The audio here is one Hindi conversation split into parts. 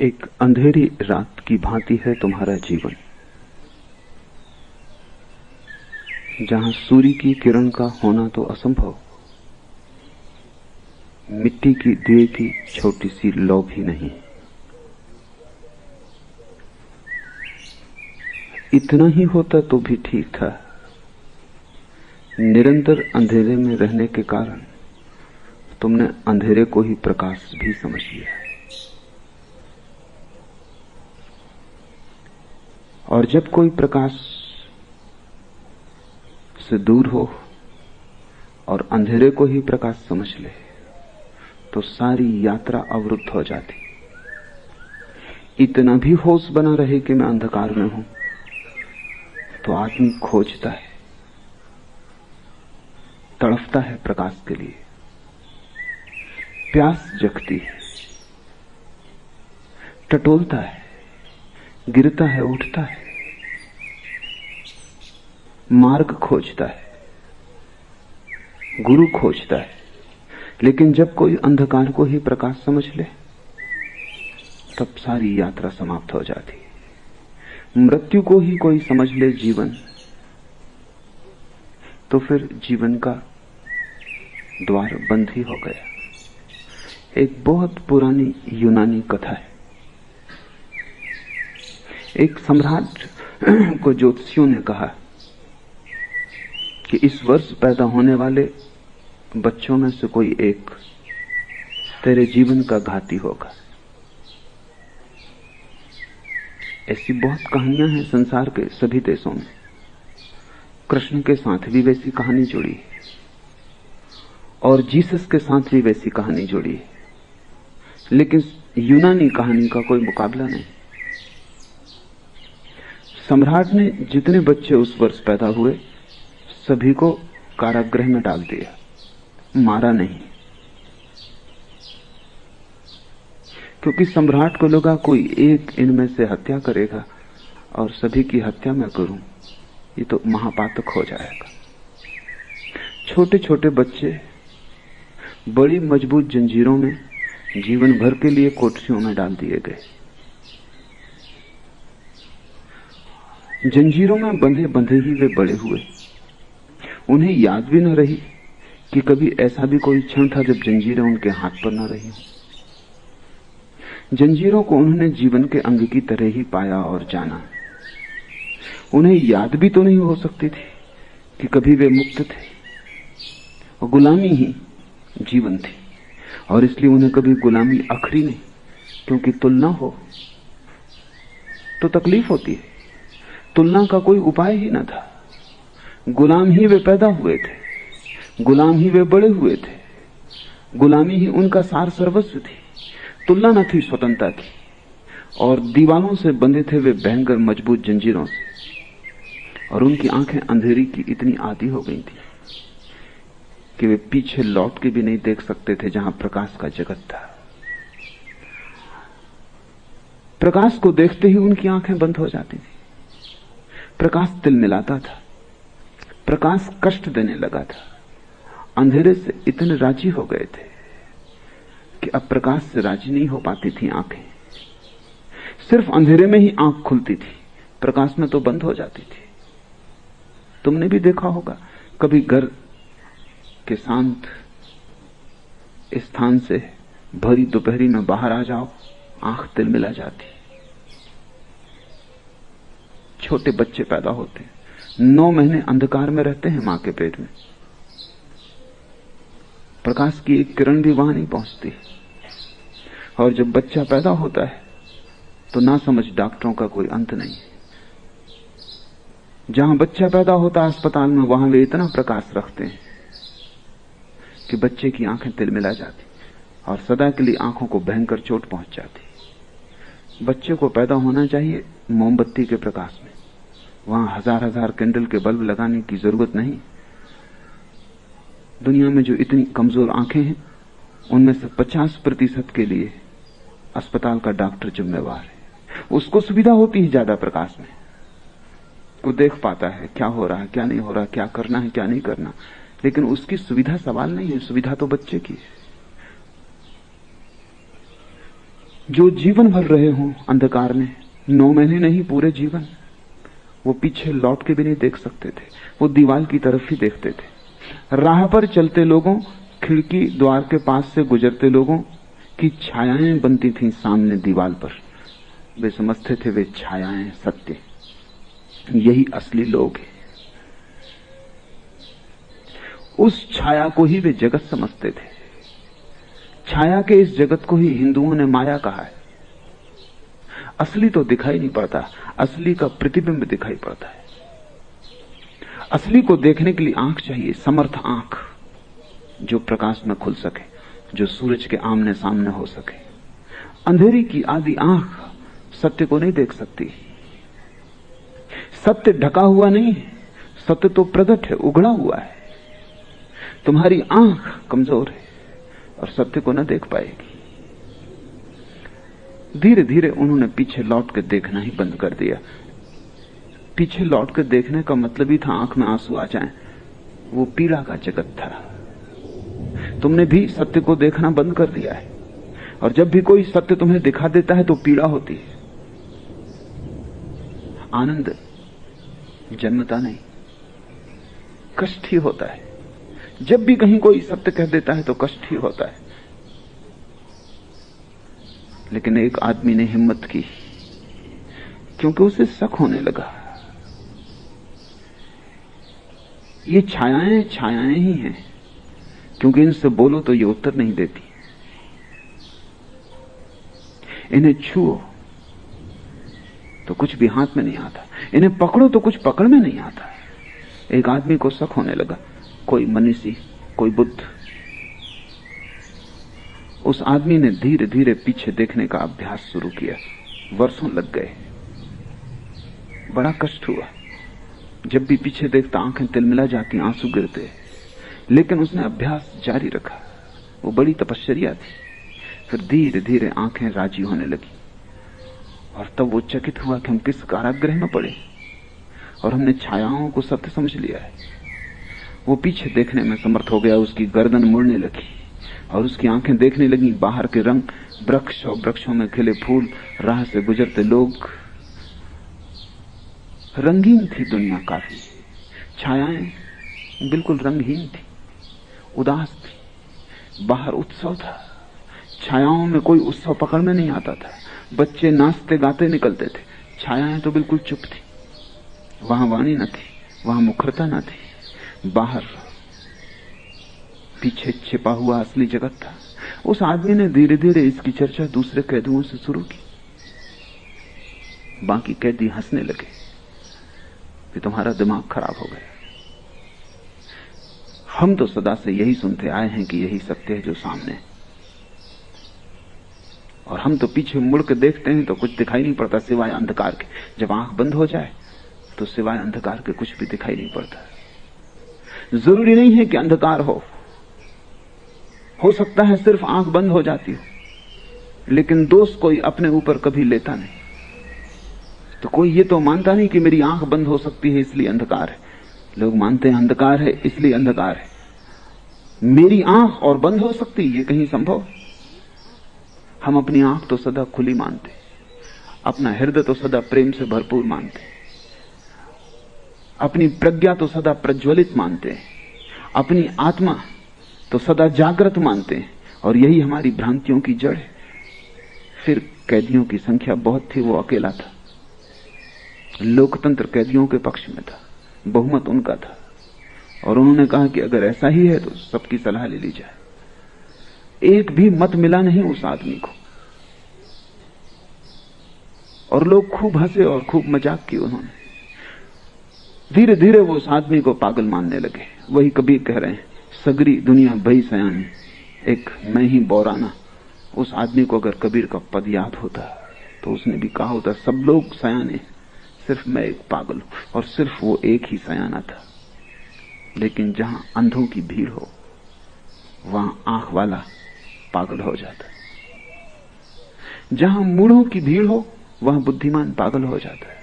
एक अंधेरी रात की भांति है तुम्हारा जीवन, जहां सूर्य की किरण का होना तो असंभव, मिट्टी की दिए की छोटी सी लौ भी नहीं। इतना ही होता तो भी ठीक था। निरंतर अंधेरे में रहने के कारण तुमने अंधेरे को ही प्रकाश भी समझ लिया। और जब कोई प्रकाश से दूर हो और अंधेरे को ही प्रकाश समझ ले तो सारी यात्रा अवरुद्ध हो जाती। इतना भी होश बना रहे कि मैं अंधकार में हूं तो आदमी खोजता है, तड़फता है प्रकाश के लिए, प्यास जगती है, टटोलता है, गिरता है, उठता है, मार्ग खोजता है, गुरु खोजता है। लेकिन जब कोई अंधकार को ही प्रकाश समझ ले तब सारी यात्रा समाप्त हो जाती है। मृत्यु को ही कोई समझ ले जीवन, तो फिर जीवन का द्वार बंद ही हो गया। एक बहुत पुरानी यूनानी कथा है। एक सम्राट को ज्योतिषियों ने कहा कि इस वर्ष पैदा होने वाले बच्चों में से कोई एक तेरे जीवन का घाती होगा। ऐसी बहुत कहानियां हैं संसार के सभी देशों में। कृष्ण के साथ भी वैसी कहानी जुड़ी है और जीसस के साथ भी वैसी कहानी जुड़ी है, लेकिन यूनानी कहानी का कोई मुकाबला नहीं। सम्राट ने जितने बच्चे उस वर्ष पैदा हुए सभी को कारागृह में डाल दिया, मारा नहीं, क्योंकि सम्राट को लगा कोई एक इनमें से हत्या करेगा और सभी की हत्या मैं करूं, ये तो महापातक हो जाएगा। छोटे छोटे बच्चे बड़ी मजबूत जंजीरों में जीवन भर के लिए कोठरियों में डाल दिए गए। जंजीरों में बंधे बंधे ही वे बड़े हुए। उन्हें याद भी न रही कि कभी ऐसा भी कोई क्षण था जब जंजीरें उनके हाथ पर न रही। जंजीरों को उन्होंने जीवन के अंग की तरह ही पाया और जाना। उन्हें याद भी तो नहीं हो सकती थी कि कभी वे मुक्त थे और गुलामी ही जीवन थी, और इसलिए उन्हें कभी गुलामी अखरी नहीं, क्योंकि तुलना हो तो तकलीफ होती है। तुलना का कोई उपाय ही न था। गुलाम ही वे पैदा हुए थे, गुलाम ही वे बड़े हुए थे, गुलामी ही उनका सार सर्वस्व थी। तुलना न थी स्वतंत्रता की, और दीवालों से बंधे थे वे भयंकर मजबूत जंजीरों से, और उनकी आंखें अंधेरी की इतनी आदी हो गई थी कि वे पीछे लौट के भी नहीं देख सकते थे जहां प्रकाश का जगत था। प्रकाश को देखते ही उनकी आंखें बंद हो जाती थी। प्रकाश तिलमिलाता था, प्रकाश कष्ट देने लगा था। अंधेरे से इतने राजी हो गए थे कि अब प्रकाश से राजी नहीं हो पाती थी आंखें। सिर्फ अंधेरे में ही आंख खुलती थी, प्रकाश में तो बंद हो जाती थी। तुमने भी देखा होगा, कभी घर के शांत स्थान से भरी दोपहरी में बाहर आ जाओ, आंख तिलमिला जाती। छोटे बच्चे पैदा होते, 9 महीने अंधकार में रहते हैं मां के पेट में। प्रकाश की एक किरण भी वहां नहीं पहुंचती। और जब बच्चा पैदा होता है तो ना समझ डॉक्टरों का कोई अंत नहीं। जहां बच्चा पैदा होता है अस्पताल में, वहां वे इतना प्रकाश रखते हैं कि बच्चे की आंखें तिलमिला जाती और सदा के लिए आंखों को भयंकर चोट पहुंच जाती। बच्चे को पैदा होना चाहिए मोमबत्ती के प्रकाश में, वहां हजार हजार कैंडल के बल्ब लगाने की जरूरत नहीं। दुनिया में जो इतनी कमजोर आंखें हैं उनमें से 50% के लिए अस्पताल का डॉक्टर जिम्मेवार है। उसको सुविधा होती है ज्यादा प्रकाश में, वो देख पाता है क्या हो रहा है, क्या नहीं हो रहा, क्या करना है, क्या नहीं करना। लेकिन उसकी सुविधा सवाल नहीं है, सुविधा तो बच्चे की है। जो जीवन भर रहे हों अंधकार में, 9 महीने नहीं पूरे जीवन, वो पीछे लौट के भी नहीं देख सकते थे, वो दीवार की तरफ ही देखते थे। राह पर चलते लोगों, खिड़की द्वार के पास से गुजरते लोगों की छायाएं बनती थीं सामने दीवार पर। वे समझते थे वे छायाएं सत्य, यही असली लोग हैं। उस छाया को ही वे जगत समझते थे। छाया के इस जगत को ही हिंदुओं ने माया कहा है। असली तो दिखाई नहीं पड़ता, असली का प्रतिबिंब दिखाई पड़ता है। असली को देखने के लिए आंख चाहिए, समर्थ आंख, जो प्रकाश में खुल सके, जो सूरज के आमने सामने हो सके। अंधेरी की आधी आंख सत्य को नहीं देख सकती। सत्य ढका हुआ नहीं है, सत्य तो प्रकट है, उघड़ा हुआ है। तुम्हारी आंख कमजोर है और सत्य को न देख पाएगी। धीरे धीरे उन्होंने पीछे लौट के देखना ही बंद कर दिया। पीछे लौट के देखने का मतलब ही था आंख में आंसू आ जाएं। वो पीड़ा का जगत था। तुमने भी सत्य को देखना बंद कर दिया है, और जब भी कोई सत्य तुम्हें दिखा देता है तो पीड़ा होती है। आनंद जन्मता नहीं, कष्ट ही होता है। जब भी कहीं कोई सत्य कह देता है तो कष्ट ही होता है। लेकिन एक आदमी ने हिम्मत की, क्योंकि उसे शक होने लगा। ये छायाएं छायाएं ही हैं, क्योंकि इनसे बोलो तो ये उत्तर नहीं देती। इन्हें छुओ तो कुछ भी हाथ में नहीं आता, इन्हें पकड़ो तो कुछ पकड़ में नहीं आता। एक आदमी को शक होने लगा, कोई मनीषी, कोई बुद्ध। उस आदमी ने धीरे धीरे पीछे देखने का अभ्यास शुरू किया। वर्षों लग गए, बड़ा कष्ट हुआ। जब भी पीछे देखता आंखें तिलमिला जाती, आंसू गिरते, लेकिन उसने अभ्यास जारी रखा। वो बड़ी तपश्चर्या थी। फिर धीरे धीरे आंखें राजी होने लगी, और तब वो चकित हुआ कि हम किस कारागृह में पड़े और हमने छायाओं को सत्य समझ लिया है। वो पीछे देखने में समर्थ हो गया। उसकी गर्दन मुड़ने लगी और उसकी आंखें देखने लगी बाहर के रंग, वृक्ष और वृक्षों में खिले फूल, राह से गुजरते लोग। रंगीन थी दुनिया काफी, छायाएं बिल्कुल रंगहीन थी, उदास थी। बाहर उत्सव था, छायाओं में कोई उत्सव पकड़ में नहीं आता था। बच्चे नाचते गाते निकलते थे, छायाएं तो बिल्कुल चुप थी। वहां वाणी न थी, वहां मुखरता न थी। बाहर पीछे छिपा हुआ असली जगत था। उस आदमी ने धीरे धीरे इसकी चर्चा दूसरे कैदियों से शुरू की। बाकी कैदी हंसने लगे कि तुम्हारा दिमाग खराब हो गया। हम तो सदा से यही सुनते आए हैं कि यही सत्य है जो सामने है, और हम तो पीछे मुड़ के देखते हैं तो कुछ दिखाई नहीं पड़ता सिवाय अंधकार के। जब आंख बंद हो जाए तो सिवाय अंधकार के कुछ भी दिखाई नहीं पड़ता। जरूरी नहीं है कि अंधकार हो सकता है सिर्फ आंख बंद हो जाती हो, लेकिन दोष कोई अपने ऊपर कभी लेता नहीं। तो कोई ये तो मानता नहीं कि मेरी आंख बंद हो सकती है इसलिए अंधकार है। लोग मानते हैं अंधकार है इसलिए अंधकार है। मेरी आंख और बंद हो सकती है, ये कहीं संभव? हम अपनी आंख तो सदा खुली मानते, अपना हृदय तो सदा प्रेम से भरपूर मानते, अपनी प्रज्ञा तो सदा प्रज्वलित मानते हैं, अपनी आत्मा तो सदा जागृत मानते हैं, और यही हमारी भ्रांतियों की जड़ है। फिर कैदियों की संख्या बहुत थी, वो अकेला था। लोकतंत्र कैदियों के पक्ष में था, बहुमत उनका था, और उन्होंने कहा कि अगर ऐसा ही है तो सबकी सलाह ले ली जाए। एक भी मत मिला नहीं उस आदमी को, और लोग खूब हंसे और खूब मजाक की उन्होंने। धीरे धीरे वो उस आदमी को पागल मानने लगे। वही कबीर कह रहे हैं, सगरी दुनिया भई सयानी, एक मैं ही बौराना। उस आदमी को अगर कबीर का पद याद होता तो उसने भी कहा होता, सब लोग सयाने, सिर्फ मैं एक पागल हूं। और सिर्फ वो एक ही सयाना था। लेकिन जहां अंधों की भीड़ हो वहां आंख वाला पागल हो जाता, जहां मूढ़ों की भीड़ हो वहां बुद्धिमान पागल हो जाता है,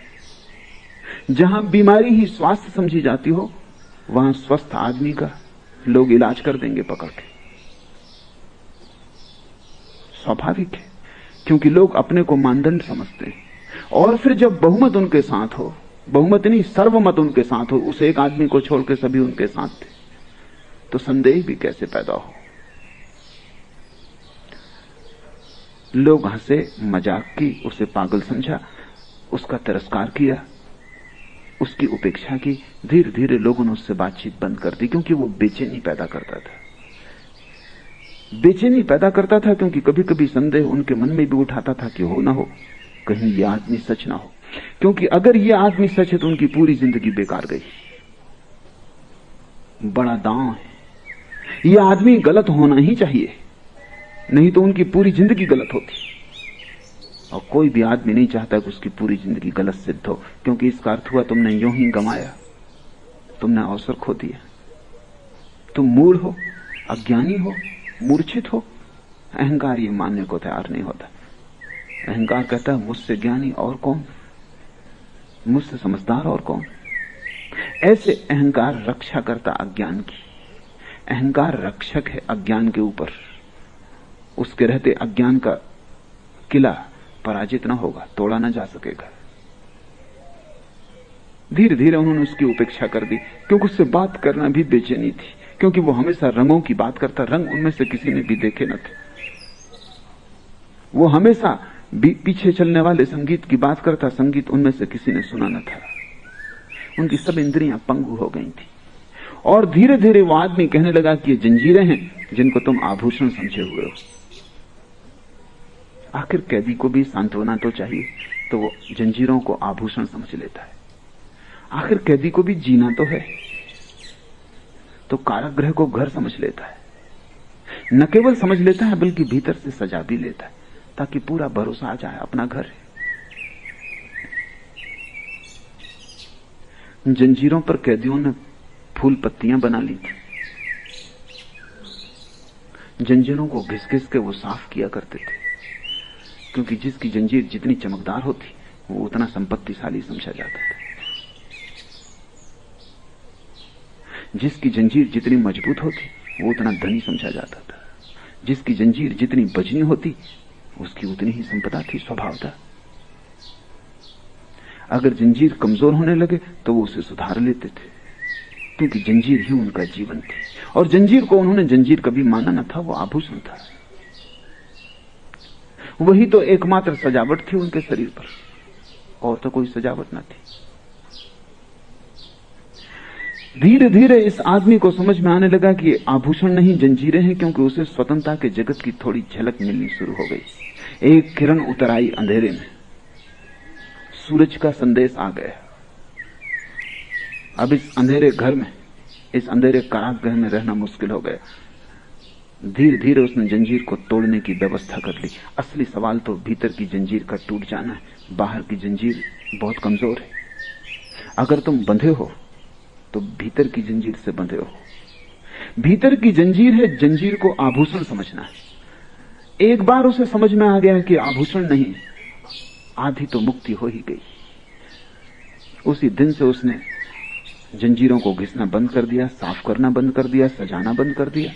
जहां बीमारी ही स्वास्थ्य समझी जाती हो वहां स्वस्थ आदमी का लोग इलाज कर देंगे पकड़ के। स्वाभाविक है, क्योंकि लोग अपने को मानदंड समझते हैं। और फिर जब बहुमत उनके साथ हो, बहुमत नहीं सर्वमत उनके साथ हो, उस एक आदमी को छोड़ के सभी उनके साथ थे, तो संदेह भी कैसे पैदा हो। लोग हंसे, मजाक की, उसे पागल समझा, उसका तिरस्कार किया, उसकी उपेक्षा की। धीरे धीरे लोगों ने उससे बातचीत बंद कर दी, क्योंकि वो बेचैनी पैदा करता था। बेचैनी पैदा करता था क्योंकि कभी कभी संदेह उनके मन में भी उठाता था कि हो ना हो, कहीं ये आदमी सच ना हो, क्योंकि अगर ये आदमी सच है तो उनकी पूरी जिंदगी बेकार गई। बड़ा दांव है, ये आदमी गलत होना ही चाहिए, नहीं तो उनकी पूरी जिंदगी गलत होती। और कोई भी आदमी नहीं चाहता कि उसकी पूरी जिंदगी गलत सिद्ध हो, क्योंकि इसका अर्थ हुआ तुमने यूं ही गंवाया, तुमने अवसर खो दिया। तुम मूढ़ हो, अज्ञानी हो, मूर्छित हो। अहंकार ये मानने को तैयार नहीं होता। अहंकार कहता है मुझसे ज्ञानी और कौन, मुझसे समझदार और कौन। ऐसे अहंकार रक्षा करता अज्ञान की। अहंकार रक्षक है अज्ञान के ऊपर, उसके रहते अज्ञान का किला पराजित न होगा, तोड़ा न जा सकेगा। धीरे धीरे उन्होंने उसकी उपेक्षा कर दी, क्योंकि उससे बात करना भी बेचैनी थी, क्योंकि वो हमेशा रंगों की बात करता। रंग उनमें से किसी ने भी देखे न थे। वो हमेशा पीछे चलने वाले संगीत की बात करता, संगीत उनमें से किसी ने सुना न था। उनकी सब इंद्रियां पंगु हो गई थी। और धीरे धीरे वो आदमी कहने लगा कि ये जंजीरें हैं जिनको तुम आभूषण समझे हुए हो। आखिर कैदी को भी सांत्वना तो चाहिए, तो वो जंजीरों को आभूषण समझ लेता है। आखिर कैदी को भी जीना तो है, तो कारागृह को घर समझ लेता है। न केवल समझ लेता है बल्कि भीतर से सजा भी लेता है, ताकि पूरा भरोसा आ जाए अपना घर है। जंजीरों पर कैदियों ने फूल पत्तियां बना ली थी। जंजीरों को घिस घिस के वो साफ किया करते थे, क्योंकि जिसकी जंजीर जितनी चमकदार होती वो उतना संपत्तिशाली समझा जाता था। जिसकी जंजीर जितनी मजबूत होती वो उतना धनी समझा जाता था। जिसकी जंजीर जितनी वजनी होती उसकी उतनी ही संपदा थी स्वभावतः। अगर जंजीर कमजोर होने लगे तो वो उसे सुधार लेते थे, क्योंकि जंजीर ही उनका जीवन थी। और जंजीर को उन्होंने जंजीर कभी माना न था, वो आभूषण था। वही तो एकमात्र सजावट थी उनके शरीर पर, और तो कोई सजावट न थी। धीरे धीरे इस आदमी को समझ में आने लगा कि आभूषण नहीं जंजीरें हैं, क्योंकि उसे स्वतंत्रता के जगत की थोड़ी झलक मिलनी शुरू हो गई। एक किरण उतर आई अंधेरे में, सूरज का संदेश आ गया। अब इस अंधेरे घर में, इस अंधेरे कारागृह में रहना मुश्किल हो गया। धीरे धीरे उसने जंजीर को तोड़ने की व्यवस्था कर ली। असली सवाल तो भीतर की जंजीर का टूट जाना है। बाहर की जंजीर बहुत कमजोर है। अगर तुम बंधे हो तो भीतर की जंजीर से बंधे हो। भीतर की जंजीर है, जंजीर को आभूषण समझना है। एक बार उसे समझ में आ गया कि आभूषण नहीं, आधी तो मुक्ति हो ही गई। उसी दिन से उसने जंजीरों को घिसना बंद कर दिया, साफ करना बंद कर दिया, सजाना बंद कर दिया।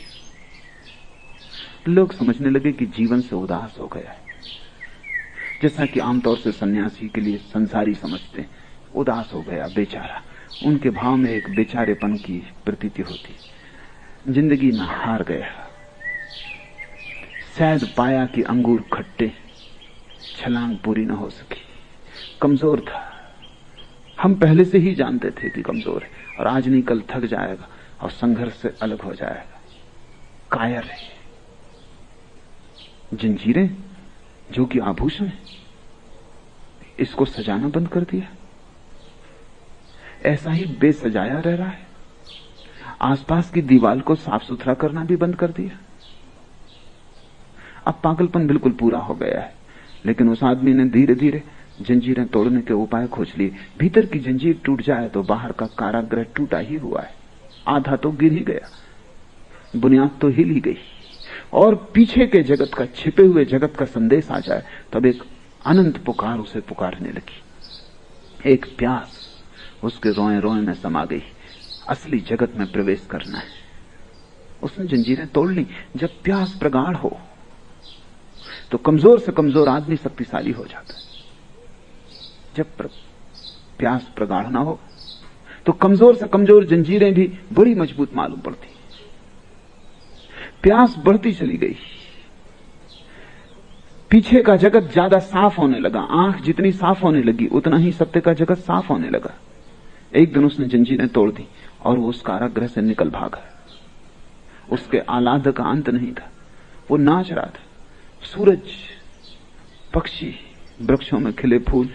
लोग समझने लगे कि जीवन से उदास हो गया है, जैसा कि आमतौर से सन्यासी के लिए संसारी समझते, उदास हो गया बेचारा। उनके भाव में एक बेचारेपन की प्रतीति होती। जिंदगी में हार गया, शायद पाया कि अंगूर खट्टे, छलांग पूरी न हो सकी, कमजोर था। हम पहले से ही जानते थे कि कमजोर है, और आज नहीं कल थक जाएगा और संघर्ष से अलग हो जाएगा। कायर है। जंजीरें जो कि आभूषण है, इसको सजाना बंद कर दिया, ऐसा ही बेसजाया रह रहा है। आसपास की दीवार को साफ सुथरा करना भी बंद कर दिया। अब पागलपन बिल्कुल पूरा हो गया है। लेकिन उस आदमी ने धीरे धीरे जंजीरें तोड़ने के उपाय खोज लिए। भीतर की जंजीर टूट जाए तो बाहर का कारागृह टूटा ही हुआ है। आधा तो गिर ही गया, बुनियाद तो हिल ही गई। और पीछे के जगत का, छिपे हुए जगत का संदेश आ जाए, तब एक अनंत पुकार उसे पुकारने लगी। एक प्यास उसके रोए रोए में समा गई। असली जगत में प्रवेश करना है। उसने जंजीरें तोड़ ली। जब प्यास प्रगाढ़ हो तो कमजोर से कमजोर आदमी शक्तिशाली हो जाता है। जब प्यास प्रगाढ़ ना हो तो कमजोर से कमजोर जंजीरें भी बड़ी मजबूत मालूम पड़ती। प्यास बढ़ती चली गई, पीछे का जगत ज्यादा साफ होने लगा। आंख जितनी साफ होने लगी उतना ही सत्य का जगत साफ होने लगा। एक दिन उसने जंजीरें तोड़ दी और वो उस कारागृह से निकल भागा। उसके आह्लाद का अंत नहीं था, वो नाच रहा था। सूरज, पक्षी, वृक्षों में खिले फूल,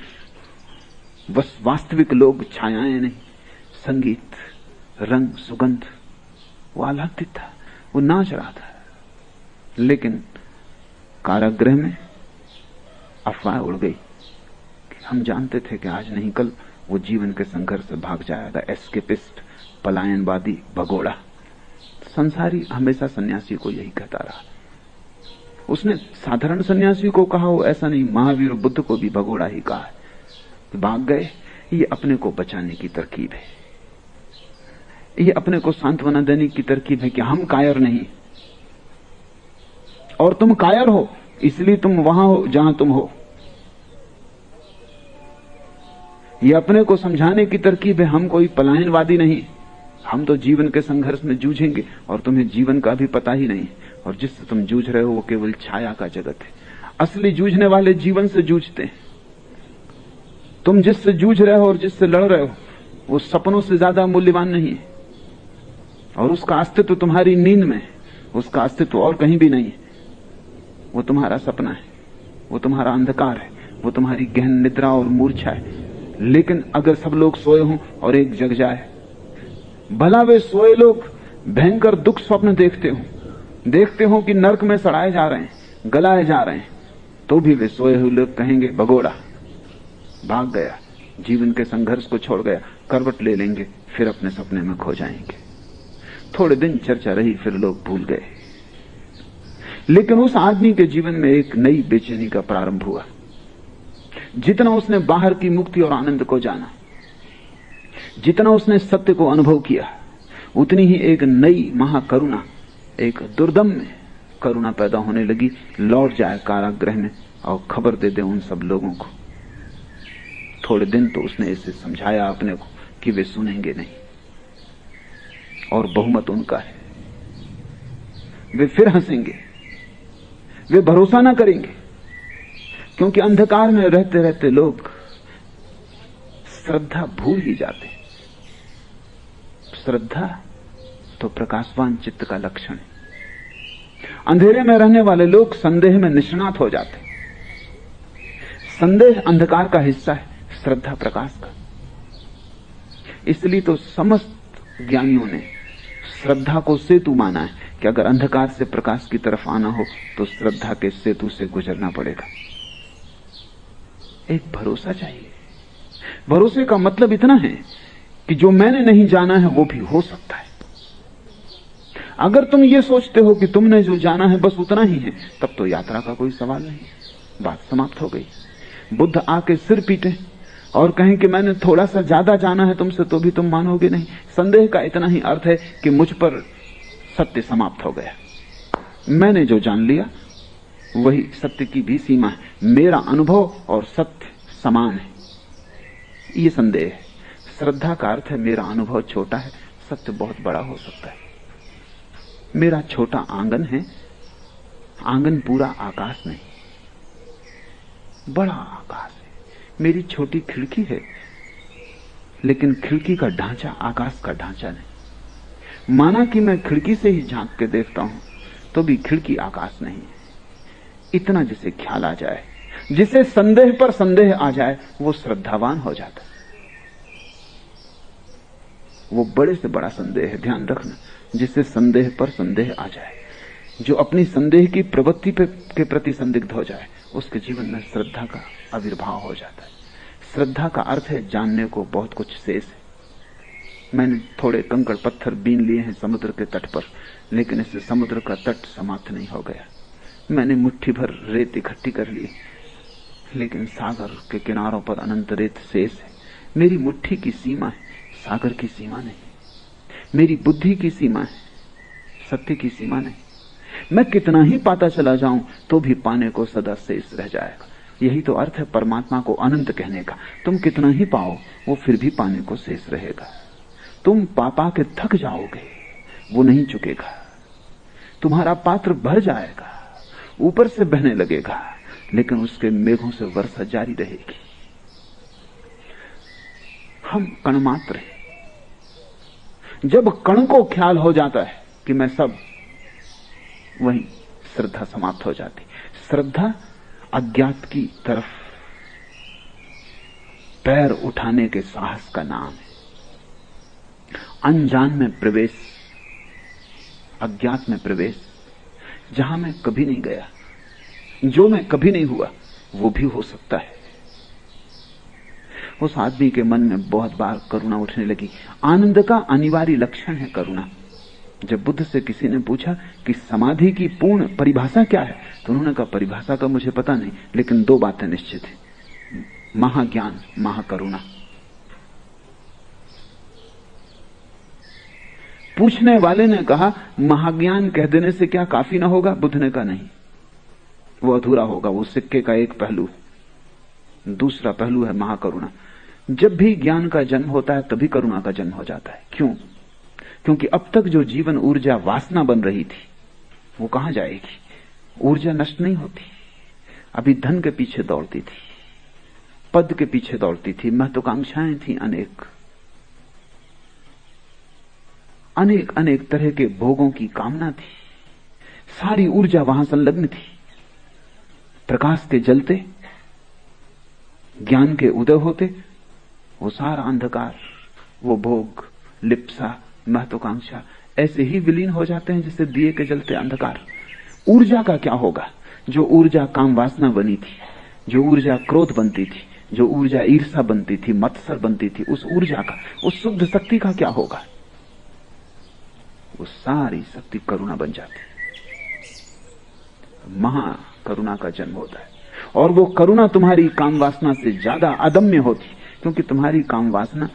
बस वास्तविक लोग, छायाएं नहीं, संगीत, रंग, सुगंध। वो आह्लादित था, वो नाच रहा था। लेकिन कारागृह में अफवाह उड़ गई कि हम जानते थे कि आज नहीं कल वो जीवन के संघर्ष से भाग जाएगा। एस्केपिस्ट, पलायनवादी, भगोड़ा। संसारी हमेशा सन्यासी को यही कहता रहा। उसने साधारण सन्यासी को कहा हो ऐसा नहीं, महावीर बुद्ध को भी भगोड़ा ही कहा है कि भाग गए। ये अपने को बचाने की तरकीब है, ये अपने को सांत्वना देने की तरकीब है कि हम कायर नहीं और तुम कायर हो, इसलिए तुम वहां हो जहां तुम हो। ये अपने को समझाने की तरकीब है, हम कोई पलायनवादी नहीं, हम तो जीवन के संघर्ष में जूझेंगे और तुम्हें जीवन का भी पता ही नहीं, और जिससे तुम जूझ रहे हो वो केवल छाया का जगत है। असली जूझने वाले जीवन से जूझते हैं। तुम जिससे जूझ रहे हो और जिससे लड़ रहे हो वो सपनों से ज्यादा मूल्यवान नहीं है, और उसका अस्तित्व तुम्हारी नींद में है, उसका अस्तित्व और कहीं भी नहीं है। वो तुम्हारा सपना है, वो तुम्हारा अंधकार है, वो तुम्हारी गहन निद्रा और मूर्छा है। लेकिन अगर सब लोग सोए हों और एक जग जाए, भला वे सोए लोग भयंकर दुख स्वप्न देखते हो कि नरक में सड़ाए जा रहे हैं, गलाए जा रहे हैं, तो भी वे सोए हुए लोग कहेंगे भगोड़ा, भाग गया, जीवन के संघर्ष को छोड़ गया, करवट ले लेंगे, फिर अपने सपने में खो जाएंगे। थोड़े दिन चर्चा रही, फिर लोग भूल गए। लेकिन उस आदमी के जीवन में एक नई बेचैनी का प्रारंभ हुआ। जितना उसने बाहर की मुक्ति और आनंद को जाना, जितना उसने सत्य को अनुभव किया, उतनी ही एक नई महाकरुणा, एक दुर्दम्य करुणा पैदा होने लगी। लौट जाए कारागृह में और खबर दे दे उन सब लोगों को। थोड़े दिन तो उसने इसे समझाया अपने को कि वे सुनेंगे नहीं, और बहुमत उनका है। वे फिर हंसेंगे, वे भरोसा ना करेंगे, क्योंकि अंधकार में रहते रहते लोग श्रद्धा भूल ही जाते। श्रद्धा तो प्रकाशवान चित्त का लक्षण है। अंधेरे में रहने वाले लोग संदेह में निष्णात हो जाते। संदेह अंधकार का हिस्सा है, श्रद्धा प्रकाश का। इसलिए तो समस्त ज्ञानियों ने श्रद्धा को सेतु माना है कि अगर अंधकार से प्रकाश की तरफ आना हो तो श्रद्धा के सेतु से गुजरना पड़ेगा। एक भरोसा चाहिए। भरोसे का मतलब इतना है कि जो मैंने नहीं जाना है वो भी हो सकता है। अगर तुम ये सोचते हो कि तुमने जो जाना है बस उतना ही है, तब तो यात्रा का कोई सवाल नहीं, बात समाप्त हो गई। बुद्ध आके सिर पीटे और कहें कि मैंने थोड़ा सा ज्यादा जाना है तुमसे, तो भी तुम मानोगे नहीं। संदेह का इतना ही अर्थ है कि मुझ पर सत्य समाप्त हो गया। मैंने जो जान लिया वही सत्य की भी सीमा है। मेरा अनुभव और सत्य समान है, ये संदेह है। श्रद्धा का अर्थ है मेरा अनुभव छोटा है, सत्य बहुत बड़ा हो सकता है। मेरा छोटा आंगन है, आंगन पूरा आकाश नहीं, बड़ा आकाश है। मेरी छोटी खिड़की है, लेकिन खिड़की का ढांचा आकाश का ढांचा नहीं। माना कि मैं खिड़की से ही झांक के देखता हूं तो भी खिड़की आकाश नहीं है। इतना जिसे ख्याल आ जाए, जिसे संदेह पर संदेह आ जाए, वो श्रद्धावान हो जाता है। वो बड़े से बड़ा संदेह है, ध्यान रखना। जिसे संदेह पर संदेह आ जाए, जो अपनी संदेह की प्रवृत्ति के प्रति संदिग्ध हो जाए, उसके जीवन में श्रद्धा का आविर्भाव हो जाता है। श्रद्धा का अर्थ है जानने को बहुत कुछ शेष है। मैंने थोड़े कंकड़ पत्थर बीन लिए हैं समुद्र के तट पर, लेकिन इससे समुद्र का तट समाप्त नहीं हो गया। मैंने मुट्ठी भर रेत इकट्ठी कर ली, लेकिन सागर के किनारों पर अनंत रेत शेष है। मेरी मुट्ठी की सीमा है, सागर की सीमा नहीं। मेरी बुद्धि की सीमा है, सत्य की सीमा नहीं। मैं कितना ही पाता चला जाऊं तो भी पाने को सदा शेष रह जाएगा। यही तो अर्थ है परमात्मा को अनंत कहने का। तुम कितना ही पाओ वो फिर भी पाने को शेष रहेगा। तुम पा के थक जाओगे, वो नहीं चुकेगा। तुम्हारा पात्र भर जाएगा, ऊपर से बहने लगेगा, लेकिन उसके मेघों से वर्षा जारी रहेगी। हम कण मात्र हैं। जब कण को ख्याल हो जाता है कि मैं सब, वहीं श्रद्धा समाप्त हो जाती। श्रद्धा अज्ञात की तरफ पैर उठाने के साहस का नाम है। अनजान में प्रवेश, अज्ञात में प्रवेश, जहां मैं कभी नहीं गया, जो मैं कभी नहीं हुआ वो भी हो सकता है। उस आदमी के मन में बहुत बार करुणा उठने लगी। आनंद का अनिवार्य लक्षण है करुणा। जब बुद्ध से किसी ने पूछा कि समाधि की पूर्ण परिभाषा क्या है, तो उन्होंने कहा परिभाषा का मुझे पता नहीं, लेकिन दो बातें निश्चित है, महाज्ञान, महाकरुणा। पूछने वाले ने कहा महाज्ञान कह देने से क्या काफी ना होगा? बुद्ध ने कहा नहीं, वो अधूरा होगा, वो सिक्के का एक पहलू। दूसरा पहलू है महाकरुणा। जब भी ज्ञान का जन्म होता है तभी करुणा का जन्म हो जाता है। क्यों? क्योंकि अब तक जो जीवन ऊर्जा वासना बन रही थी वो कहां जाएगी? ऊर्जा नष्ट नहीं होती। अभी धन के पीछे दौड़ती थी, पद के पीछे दौड़ती थी, महत्वाकांक्षाएं थी अनेक अनेक अनेक तरह के भोगों की कामना थी। सारी ऊर्जा वहां संलग्न थी। प्रकाश के जलते, ज्ञान के उदय होते, वो सारा अंधकार, वो भोग, लिप्सा, महत्वाकांक्षा ऐसे ही विलीन हो जाते हैं जैसे दिए के जलते अंधकार। ऊर्जा का क्या होगा? जो ऊर्जा काम वासना बनी थी, जो ऊर्जा क्रोध बनती थी, जो ऊर्जा ईर्षा बनती थी, मत्सर बनती थी, उस ऊर्जा का, उस शुद्ध शक्ति का क्या होगा? वो सारी शक्ति करुणा बन जाती। महाकरुणा का जन्म होता है। और वो करुणा तुम्हारी काम वासना से ज्यादा अदम्य होती, क्योंकि तुम्हारी काम वासना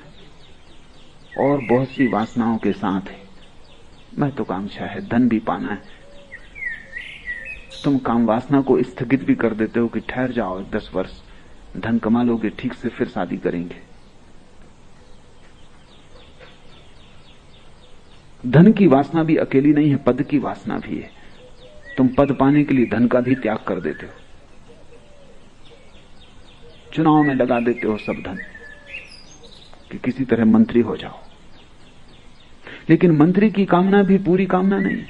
और बहुत सी वासनाओं के साथ है। महत्वाकांक्षा है, धन भी पाना है। तुम काम वासना को स्थगित भी कर देते हो कि ठहर जाओ 10 वर्ष, धन कमा लोगे, ठीक से फिर शादी करेंगे। धन की वासना भी अकेली नहीं है, पद की वासना भी है। तुम पद पाने के लिए धन का भी त्याग कर देते हो, चुनाव में लगा देते हो सब धन कि किसी तरह मंत्री हो जाओ। लेकिन मंत्री की कामना भी पूरी कामना नहीं।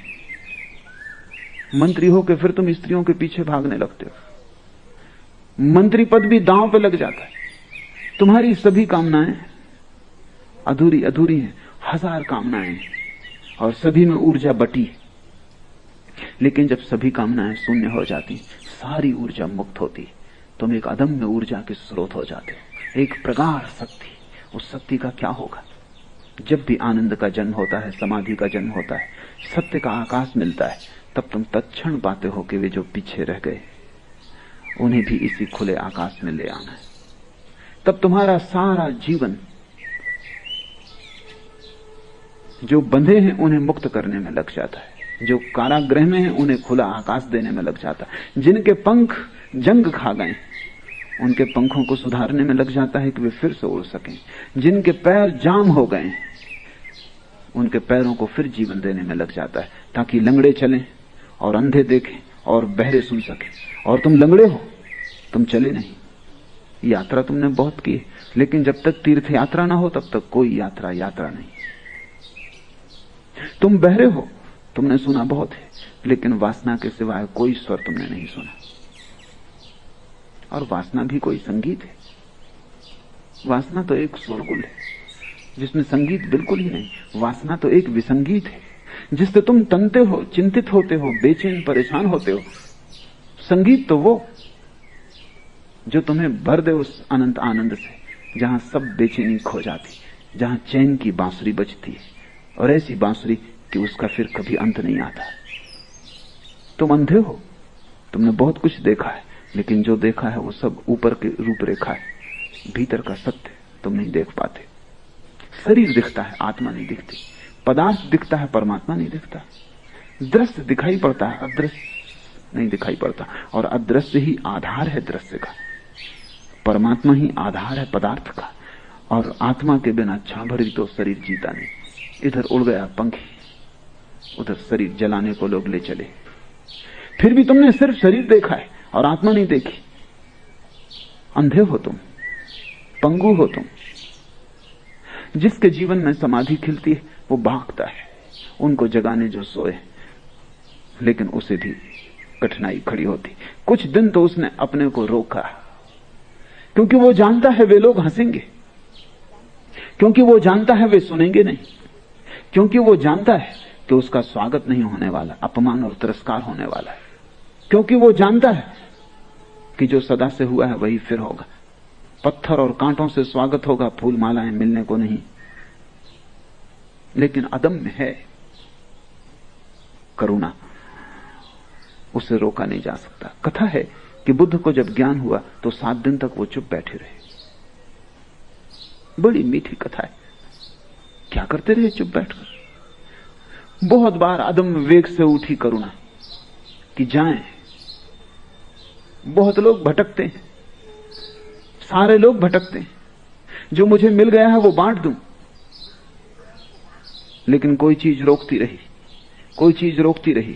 मंत्री हो के फिर तुम स्त्रियों के पीछे भागने लगते हो। मंत्री पद भी दांव पे लग जाता है। तुम्हारी सभी कामनाएं अधूरी अधूरी हैं, 1000 कामनाएं, और सभी में ऊर्जा बटी। लेकिन जब सभी कामनाएं शून्य हो जाती, सारी ऊर्जा मुक्त होती, तुम एक अदम्य ऊर्जा के स्रोत हो जाते हो, एक प्रगाढ़ शक्ति। उस शक्ति का क्या होगा? जब भी आनंद का जन्म होता है, समाधि का जन्म होता है, सत्य का आकाश मिलता है, तब तुम तत्क्षण पाते हो कि वे जो पीछे रह गए उन्हें भी इसी खुले आकाश में ले आना है। तब तुम्हारा सारा जीवन, जो बंधे हैं उन्हें मुक्त करने में लग जाता है, जो कारागृह में हैं उन्हें खुला आकाश देने में लग जाता है, जिनके पंख जंग खा गए उनके पंखों को सुधारने में लग जाता है कि वे फिर से उड़ सकें, जिनके पैर जाम हो गए उनके पैरों को फिर जीवन देने में लग जाता है, ताकि लंगड़े चलें और अंधे देखें और बहरे सुन सकें। और तुम लंगड़े हो, तुम चले नहीं। यात्रा तुमने बहुत की, लेकिन जब तक तीर्थ यात्रा ना हो तब तक कोई यात्रा यात्रा नहीं। तुम बहरे हो, तुमने सुना बहुत है, लेकिन वासना के सिवाय कोई स्वर तुमने नहीं सुना। और वासना भी कोई संगीत है। वासना तो एक शोरगुल है जिसमें संगीत बिल्कुल ही नहीं। वासना तो एक विसंगीत है जिससे तुम तनते हो, चिंतित होते हो, बेचैन परेशान होते हो। संगीत तो वो जो तुम्हें भर दे उस अनंत आनंद से, जहां सब बेचैनी खो जाती, जहां चैन की बांसुरी बजती है, और ऐसी बांसुरी कि उसका फिर कभी अंत नहीं आता। तुम अंधे हो, तुमने बहुत कुछ देखा है, लेकिन जो देखा है वो सब ऊपर की रूपरेखा है, भीतर का सत्य तुम नहीं देख पाते। शरीर दिखता है, आत्मा नहीं दिखती। पदार्थ दिखता है, परमात्मा नहीं दिखता। दृश्य दिखाई पड़ता है, अदृश्य नहीं दिखाई पड़ता। और अदृश्य ही आधार है दृश्य का। परमात्मा ही आधार है पदार्थ का। और आत्मा के बिना छाभर भी तो शरीर जीता नहीं। इधर उड़ गया पंखी, उधर शरीर जलाने को लोग ले चले। फिर भी तुमने सिर्फ शरीर देखा है और आत्मा नहीं देखी। अंधे हो तुम, पंगु हो तुम। जिसके जीवन में समाधि खिलती है वो भागता है उनको जगाने जो सोए, लेकिन उसे भी कठिनाई खड़ी होती। कुछ दिन तो उसने अपने को रोका, क्योंकि वो जानता है वे लोग हंसेंगे, क्योंकि वो जानता है वे सुनेंगे नहीं, क्योंकि वो जानता है कि उसका स्वागत नहीं होने वाला, अपमान और तिरस्कार होने वाला है, क्योंकि वो जानता है कि जो सदा से हुआ है वही फिर होगा। पत्थर और कांटों से स्वागत होगा, फूल मालाएं मिलने को नहीं। लेकिन अदम्य है करुणा, उसे रोका नहीं जा सकता। कथा है कि बुद्ध को जब ज्ञान हुआ तो 7 दिन तक वो चुप बैठे रहे। बड़ी मीठी कथा है। क्या करते रहे चुप बैठकर? बहुत बार अदम्य वेग से उठी करुणा कि जाएं। बहुत लोग भटकते हैं, सारे लोग भटकते हैं। जो मुझे मिल गया है वो बांट दूं, लेकिन कोई चीज रोकती रही, कोई चीज रोकती रही।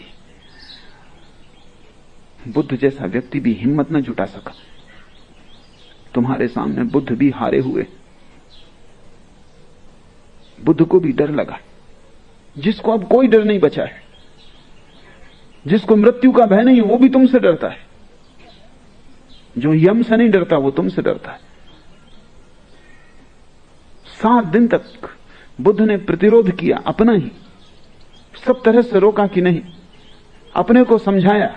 बुद्ध जैसा व्यक्ति भी हिम्मत न जुटा सका। तुम्हारे सामने बुद्ध भी हारे हुए। बुद्ध को भी डर लगा, जिसको अब कोई डर नहीं बचा है, जिसको मृत्यु का भय नहीं, वो भी तुमसे डरता है। जो यम से नहीं डरता वो तुमसे डरता है। 7 दिन तक बुद्ध ने प्रतिरोध किया, अपना ही सब तरह से रोका कि नहीं, अपने को समझाया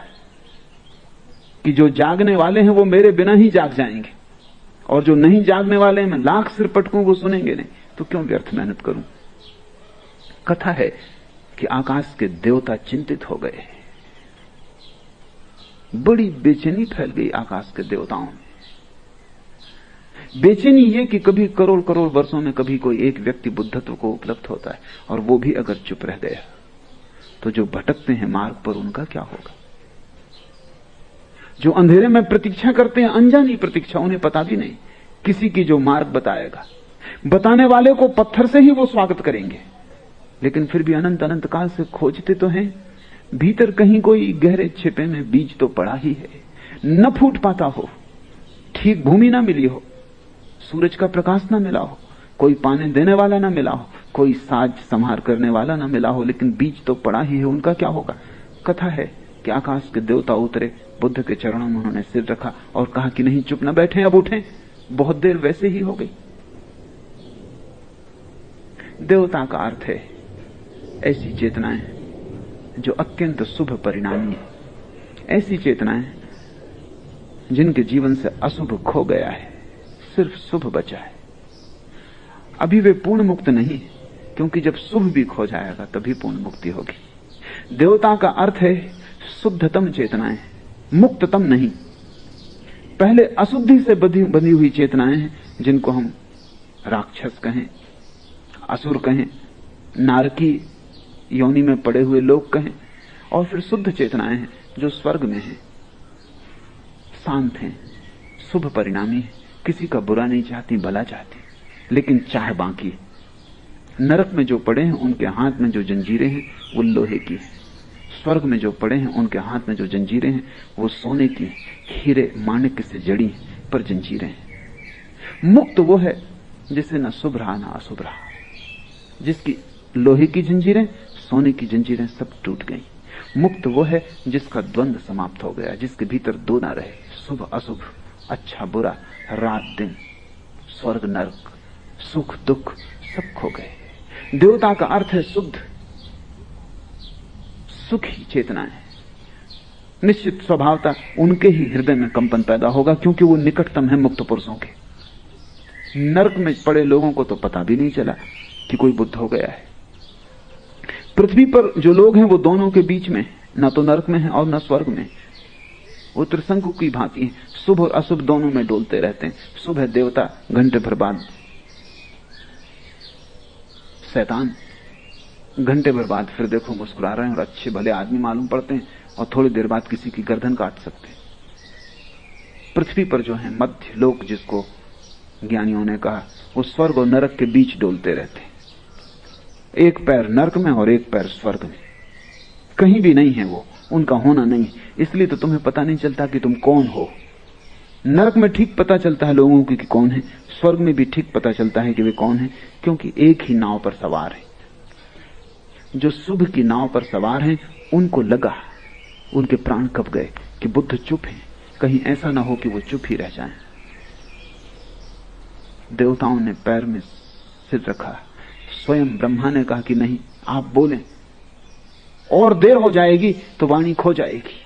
कि जो जागने वाले हैं वो मेरे बिना ही जाग जाएंगे, और जो नहीं जागने वाले हैं मैं लाख सिर पटकूं वो सुनेंगे नहीं, तो क्यों व्यर्थ मेहनत करूं। कथा है कि आकाश के देवता चिंतित हो गए। बड़ी बेचैनी फैल गई आकाश के देवताओं में। बेचैनी ये कि कभी करोड़ करोड़ वर्षों में कभी कोई एक व्यक्ति बुद्धत्व को उपलब्ध होता है, और वो भी अगर चुप रह गया तो जो भटकते हैं मार्ग पर उनका क्या होगा। जो अंधेरे में प्रतीक्षा करते हैं, अनजानी प्रतीक्षा, उन्हें पता भी नहीं किसी की जो मार्ग बताएगा। बताने वाले को पत्थर से ही वो स्वागत करेंगे, लेकिन फिर भी अनंत अनंत काल से खोजते तो हैं, भीतर कहीं कोई गहरे छिपे में बीज तो पड़ा ही है, न फूट पाता हो, ठीक भूमि ना मिली हो, सूरज का प्रकाश ना मिला हो, कोई पानी देने वाला ना मिला हो, कोई साज संहार करने वाला ना मिला हो, लेकिन बीज तो पड़ा ही है। उनका क्या होगा। कथा है कि आकाश के देवता उतरे, बुद्ध के चरणों में उन्होंने सिर रखा और कहा कि नहीं, चुप न बैठे, अब उठें। बहुत देर वैसे ही हो गई। देवता का अर्थ है ऐसी चेतनाएं जो अत्यंत शुभ परिणामी है, ऐसी चेतनाएं जिनके जीवन से अशुभ खो गया है, सिर्फ शुभ बचा है। अभी वे पूर्ण मुक्त नहीं, क्योंकि जब शुभ भी खो जाएगा तभी पूर्ण मुक्ति होगी। देवता का अर्थ है शुद्धतम चेतनाएं, मुक्ततम नहीं। पहले अशुद्धि से बंधी हुई चेतनाएं हैं, जिनको हम राक्षस कहें, असुर कहें, नारकी योनि में पड़े हुए लोग कहें, और फिर शुद्ध चेतनाएं हैं जो स्वर्ग में हैं, शांत हैं, शुभ परिणामी हैं, किसी का बुरा नहीं चाहती, भला चाहती, लेकिन चाह बाकी। नरक में जो पड़े हैं उनके हाथ में जो जंजीरें हैं वो लोहे की हैं, स्वर्ग में जो पड़े हैं उनके हाथ में जो जंजीरें हैं वो सोने की हैं, हीरे माणिक्य से जड़ी हैं, पर जंजीरें हैं। मुक्त वो है जिसे न शुभ रहा न अशुभ रहा, जिसकी लोहे की जंजीरें, सोने की जंजीरें सब टूट गई। मुक्त वो है जिसका द्वंद्व समाप्त हो गया, जिसके भीतर दो ना रहे, शुभ अशुभ, अच्छा बुरा, रात दिन, स्वर्ग नरक, सुख दुख सब खो गए। देवता का अर्थ है शुद्ध सुखी चेतनाएं। निश्चित स्वभावता उनके ही हृदय में कंपन पैदा होगा, क्योंकि वो निकटतम है मुक्त पुरुषों के। नरक में पड़े लोगों को तो पता भी नहीं चला कि कोई बुद्ध हो गया है। पृथ्वी पर जो लोग हैं वो दोनों के बीच में, ना तो नरक में है और ना स्वर्ग में। वो त्रिशंकु की भांति है, शुभ और अशुभ दोनों में डोलते रहते हैं। शुभ है देवता, घंटे भर बाद शैतान, घंटे भर बाद फिर देखो मुस्कुरा रहे हैं और अच्छे भले आदमी मालूम पड़ते हैं, और थोड़ी देर बाद किसी की गर्दन काट सकते हैं। पृथ्वी पर जो है मध्य लोक, जिसको ज्ञानियों ने कहा, वो स्वर्ग और नरक के बीच डोलते रहते हैं। एक पैर नरक में और एक पैर स्वर्ग में, कहीं भी नहीं है वो, उनका होना नहीं। इसलिए तो तुम्हें पता नहीं चलता कि तुम कौन हो। नरक में ठीक पता चलता है लोगों को कि कौन है, स्वर्ग में भी ठीक पता चलता है कि वे कौन है, क्योंकि एक ही नाव पर सवार है। जो शुभ की नाव पर सवार हैं, उनको लगा, उनके प्राण कब गए कि बुद्ध चुप है, कहीं ऐसा ना हो कि वो चुप ही रह जाएं। देवताओं ने पैर में सिर रखा, स्वयं ब्रह्मा ने कहा कि नहीं, आप बोलें, और देर हो जाएगी तो वाणी खो जाएगी,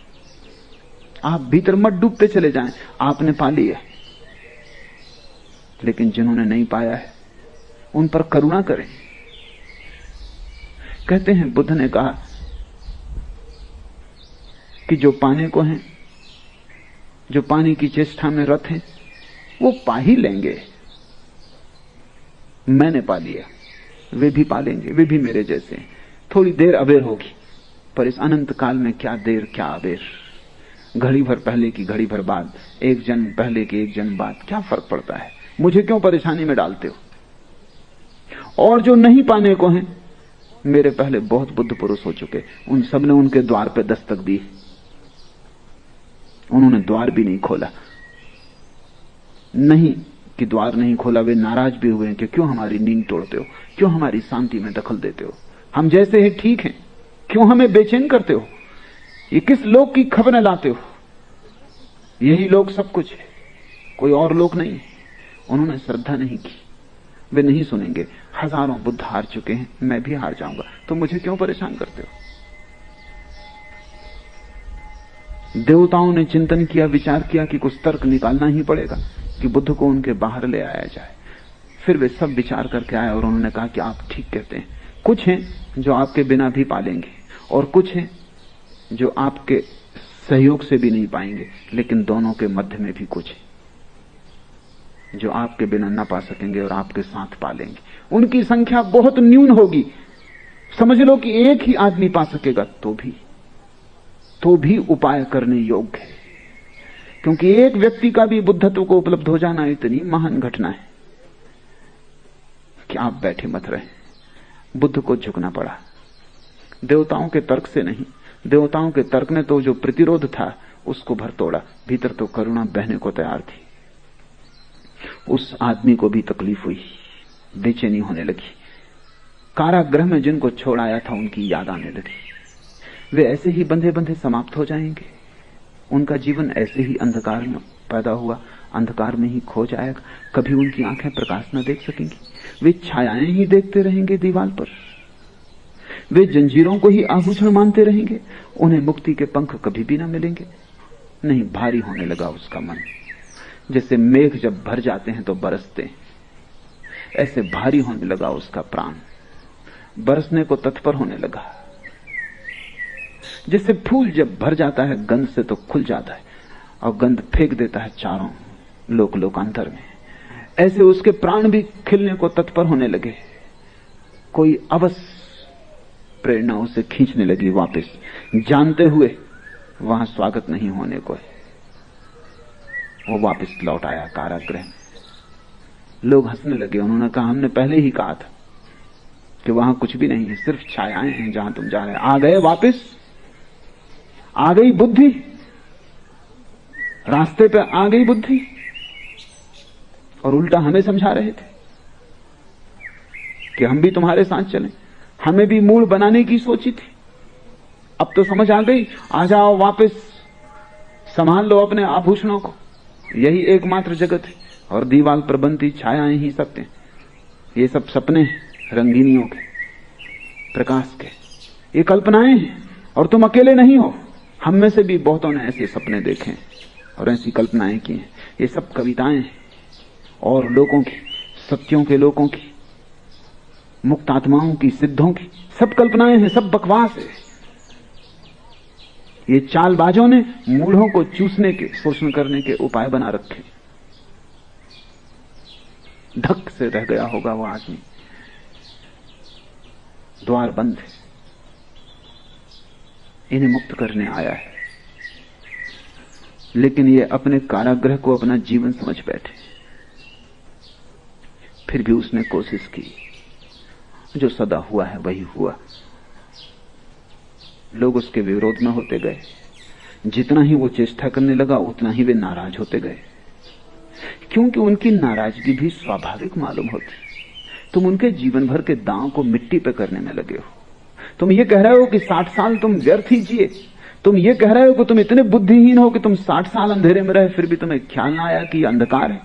आप भीतर मत डूबते चले जाएं, आपने पा लिया। लेकिन जिन्होंने नहीं पाया है उन पर करुणा करें। कहते हैं बुद्ध ने कहा कि जो पाने को हैं, जो पाने की चेष्टा में रत हैं, वो पा ही लेंगे। मैंने पा लिया, वे भी पा लेंगे, वे भी मेरे जैसे हैं। थोड़ी देर अबेर होगी, पर इस अनंत काल में क्या देर क्या अबेर, घड़ी भर पहले की घड़ी भर बाद, एक जन्म पहले की एक जन्म बाद, क्या फर्क पड़ता है? मुझे क्यों परेशानी में डालते हो? और जो नहीं पाने को हैं, मेरे पहले बहुत बुद्ध पुरुष हो चुके, उन सब ने उनके द्वार पे दस्तक दी, उन्होंने द्वार भी नहीं खोला। नहीं कि द्वार नहीं खोला, वे नाराज भी हुए कि क्यों हमारी नींद तोड़ते हो, क्यों हमारी शांति में दखल देते हो, हम जैसे हैं ठीक हैं, क्यों हमें बेचैन करते हो, ये किस लोक की खबरें लाते हो, यही लोक सब कुछ है, कोई और लोक नहीं। उन्होंने श्रद्धा नहीं की, वे नहीं सुनेंगे। हजारों बुद्ध हार चुके हैं, मैं भी हार जाऊंगा, तो मुझे क्यों परेशान करते हो? देवताओं ने चिंतन किया, विचार किया कि कुछ तर्क निकालना ही पड़ेगा कि बुद्ध को उनके बाहर ले आया जाए। फिर वे सब विचार करके आए और उन्होंने कहा कि आप ठीक कहते हैं, कुछ हैं जो आपके बिना भी पालेंगे और कुछ हैं जो आपके सहयोग से भी नहीं पाएंगे, लेकिन दोनों के मध्य में भी कुछ है जो आपके बिना ना पा सकेंगे और आपके साथ पालेंगे। उनकी संख्या बहुत न्यून होगी, समझ लो कि एक ही आदमी पा सकेगा तो भी उपाय करने योग्य है, क्योंकि एक व्यक्ति का भी बुद्धत्व को उपलब्ध हो जाना इतनी महान घटना है कि आप बैठे मत रहे। बुद्ध को झुकना पड़ा, देवताओं के तर्क से नहीं। देवताओं के तर्क ने तो जो प्रतिरोध था उसको भर तोड़ा, भीतर तो करुणा बहने को तैयार थी। उस आदमी को भी तकलीफ हुई, बेचैनी होने लगी। कारागृह में जिनको छोड़ आया था उनकी याद आने लगी। वे ऐसे ही बंधे बंधे समाप्त हो जाएंगे, उनका जीवन ऐसे ही अंधकार में पैदा हुआ, अंधकार में ही खो जाएगा। कभी उनकी आंखें प्रकाश न देख सकेंगी, वे छायाएं ही देखते रहेंगे दीवार पर, वे जंजीरों को ही आभूषण मानते रहेंगे, उन्हें मुक्ति के पंख कभी भी न मिलेंगे। नहीं, भारी होने लगा उसका मन, जैसे मेघ जब भर जाते हैं तो बरसते हैं, ऐसे भारी होने लगा उसका प्राण, बरसने को तत्पर होने लगा। जैसे फूल जब भर जाता है गंध से तो खुल जाता है और गंध फेंक देता है चारों लोकांतर में, ऐसे उसके प्राण भी खिलने को तत्पर होने लगे। कोई अवश्य प्रेरणा उसे खींचने लगी वापस, जानते हुए वहां स्वागत नहीं होने को है। वो वापस लौट आया कारागृह। लोग हंसने लगे, उन्होंने कहा हमने पहले ही कहा था कि वहां कुछ भी नहीं है, सिर्फ छायाएं हैं जहां तुम जा रहे। आ गए वापस, आ गई बुद्धि, रास्ते पे आ गई बुद्धि, और उल्टा हमें समझा रहे थे कि हम भी तुम्हारे साथ चलें, हमें भी मूल बनाने की सोची थी, अब तो समझ आ गई, आ जाओ वापस, संभाल लो अपने आभूषणों को, यही एकमात्र जगत है और दीवाल पर बनती छायाएं ही सत्य हैं। ये सब सपने हैं रंगीनियों के, प्रकाश के, ये कल्पनाएं हैं और तुम अकेले नहीं हो। हम में से भी बहुतों ने ऐसे सपने देखे और ऐसी कल्पनाएं की हैं। ये सब कविताएं हैं और लोगों की, सत्यों के लोगों की, मुक्त आत्माओं की, सिद्धों की, सब कल्पनाएं हैं, सब बकवास है। ये चालबाजों ने मूढ़ों को चूसने के, शोषण करने के उपाय बना रखे। धक से रह गया होगा वो आदमी द्वार बंद है, इन्हें मुक्त करने आया है। लेकिन ये अपने कारागृह को अपना जीवन समझ बैठे। फिर भी उसने कोशिश की, जो सदा हुआ है वही हुआ। लोग उसके विरोध में होते गए। जितना ही वो चेष्टा करने लगा उतना ही वे नाराज होते गए, क्योंकि उनकी नाराजगी भी स्वाभाविक मालूम होती। तुम उनके जीवन भर के दांव को मिट्टी पे करने में लगे हो। तुम ये कह रहे हो कि 60 साल तुम व्यर्थ ही जिए। तुम ये कह रहे हो कि तुम इतने बुद्धिहीन हो कि तुम 60 साल अंधेरे में रहे, फिर भी तुम्हें ख्याल ना आया कि अंधकार है।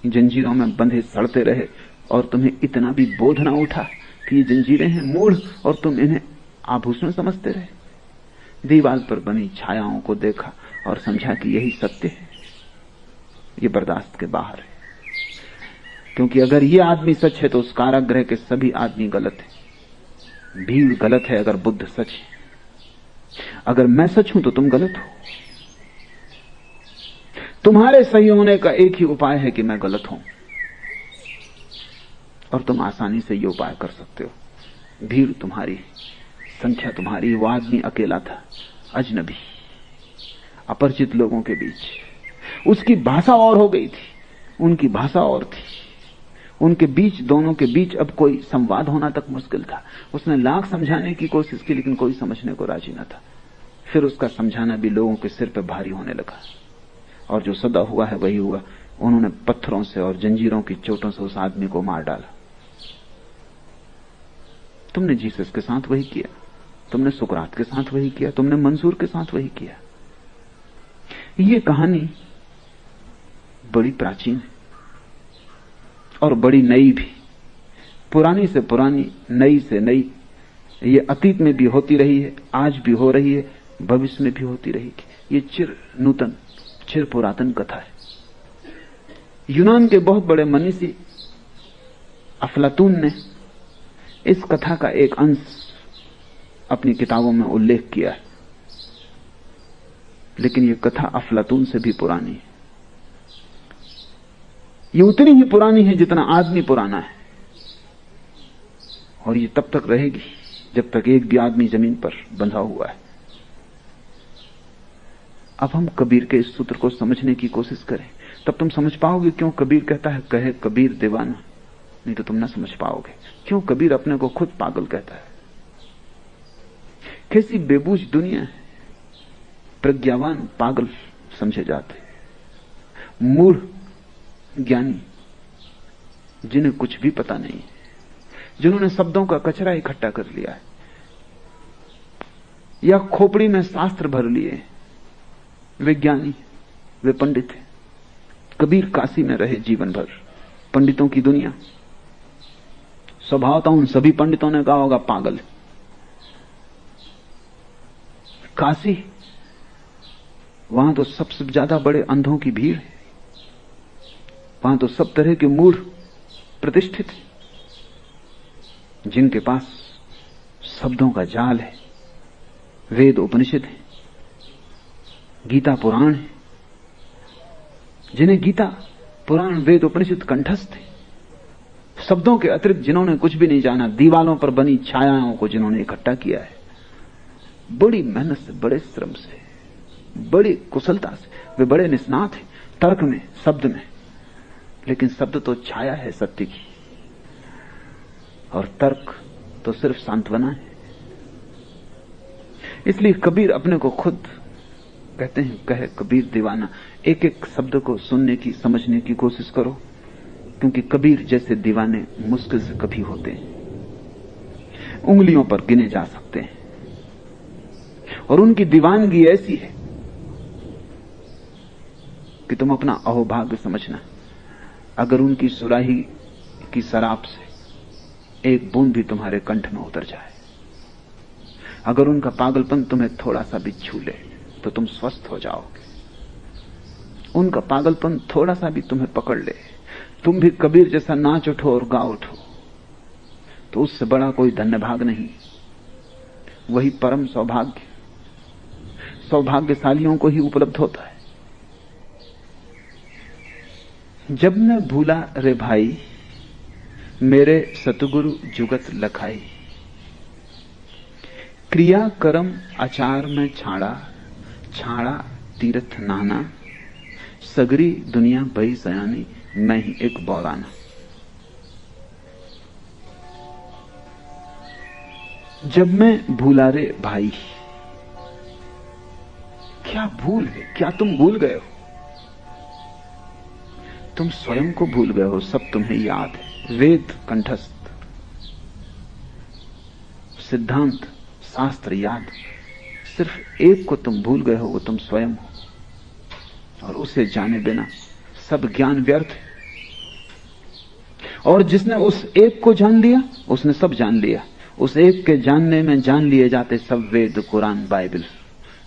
जंजीरों में बंधे सड़ते रहे और तुम्हें इतना भी बोध ना उठा कि ये जंजीरें हैं, मूढ़, और तुम इन्हें आभूषण समझते रहे। दीवार पर बनी छायाओं को देखा और समझा कि यही सत्य है। ये बर्दाश्त के बाहर है, क्योंकि अगर ये आदमी सच है तो उस कारागृह के सभी आदमी गलत है। भीड़ गलत है अगर बुद्ध सच है। अगर मैं सच हूं तो तुम गलत हो। तुम्हारे सही होने का एक ही उपाय है कि मैं गलत हूं, और तुम आसानी से ये उपाय कर सकते हो। भीड़ तुम्हारी, संख्या तुम्हारी। वो आदमी अकेला था, अजनबी, अपरिचित लोगों के बीच। उसकी भाषा और हो गई थी, उनकी भाषा और थी। उनके बीच, दोनों के बीच अब कोई संवाद होना तक मुश्किल था। उसने लाख समझाने की कोशिश की, लेकिन कोई समझने को राजी न था। फिर उसका समझाना भी लोगों के सिर पर भारी होने लगा, और जो सदा हुआ है वही हुआ। उन्होंने पत्थरों से और जंजीरों की चोटों से उस आदमी को मार डाला। तुमने जीसस के साथ वही किया, तुमने सुकरात के साथ वही किया, तुमने मंसूर के साथ वही किया। ये कहानी बड़ी प्राचीन है और बड़ी नई भी, पुरानी से पुरानी, नई से नई। ये अतीत में भी होती रही है, आज भी हो रही है, भविष्य में भी होती रहेगी। ये चिर नूतन, चिर पुरातन कथा है। यूनान के बहुत बड़े मनीषी अफलातून ने इस कथा का एक अंश अपनी किताबों में उल्लेख किया है, लेकिन यह कथा अफलातून से भी पुरानी है। ये उतनी ही पुरानी है जितना आदमी पुराना है, और ये तब तक रहेगी जब तक एक भी आदमी जमीन पर बंधा हुआ है। अब हम कबीर के इस सूत्र को समझने की कोशिश करें, तब तुम समझ पाओगे क्यों कबीर कहता है, कहे कबीर दीवाना। नहीं तो तुम ना समझ पाओगे क्यों कबीर अपने को खुद पागल कहता है। कैसी बेबूझ दुनिया है। प्रज्ञावान पागल समझे जाते, मूढ़ ज्ञानी जिन्हें कुछ भी पता नहीं, जिन्होंने शब्दों का कचरा इकट्ठा कर लिया है या खोपड़ी में शास्त्र भर लिए, वे ज्ञानी, वे पंडित हैं। कबीर काशी में रहे जीवन भर, पंडितों की दुनिया। स्वभावतः उन सभी पंडितों ने कहा होगा पागल। काशी, वहां तो सबसे ज्यादा बड़े अंधों की भीड़ है, वहां तो सब तरह के मूढ़ प्रतिष्ठित हैं, जिनके पास शब्दों का जाल है। वेद उपनिषद है, गीता पुराण है, जिन्हें गीता पुराण वेद उपनिषद कंठस्थ है। शब्दों के अतिरिक्त जिन्होंने कुछ भी नहीं जाना, दीवालों पर बनी छायाओं को जिन्होंने इकट्ठा किया है, बड़ी मेहनत से, बड़े श्रम से, बड़ी कुशलता से, वे बड़े निष्णात हैं तर्क में, शब्द में। लेकिन शब्द तो छाया है सत्य की, और तर्क तो सिर्फ सांत्वना है। इसलिए कबीर अपने को खुद कहते हैं, कहे कबीर दीवाना। एक एक शब्द को सुनने की, समझने की कोशिश करो, क्योंकि कबीर जैसे दीवाने मुश्किल से कभी होते हैं, उंगलियों पर गिने जा सकते हैं। और उनकी दीवानगी ऐसी है कि तुम अपना अहोभाग्य समझना अगर उनकी सुराही की शराब से एक बूंद भी तुम्हारे कंठ में उतर जाए, अगर उनका पागलपन तुम्हें थोड़ा सा भी छू ले तो तुम स्वस्थ हो जाओगे। उनका पागलपन थोड़ा सा भी तुम्हें पकड़ ले, तुम भी कबीर जैसा नाच उठो और गा उठो, तो उससे बड़ा कोई धन्य भाग नहीं। वही परम सौभाग्य सौभाग्यशालियों को ही उपलब्ध होता है। जब न भूला रे भाई मेरे सतगुरु जुगत लखाई, क्रिया कर्म आचार में छाड़ा, छाड़ा तीर्थ नाना, सगरी दुनिया भई सयानी, मैं ही एक बौराना। जब मैं भूला रे भाई, क्या भूल है, क्या तुम भूल गए हो? तुम स्वयं को भूल गए हो, सब तुम्हें याद है। वेद कंठस्थ, सिद्धांत शास्त्र याद, सिर्फ एक को तुम भूल गए हो, वो तुम स्वयं हो। और उसे जाने बिना सब ज्ञान व्यर्थ है। और जिसने उस एक को जान लिया, उसने सब जान लिया। उस एक के जानने में जान लिए जाते सब वेद, कुरान, बाइबल।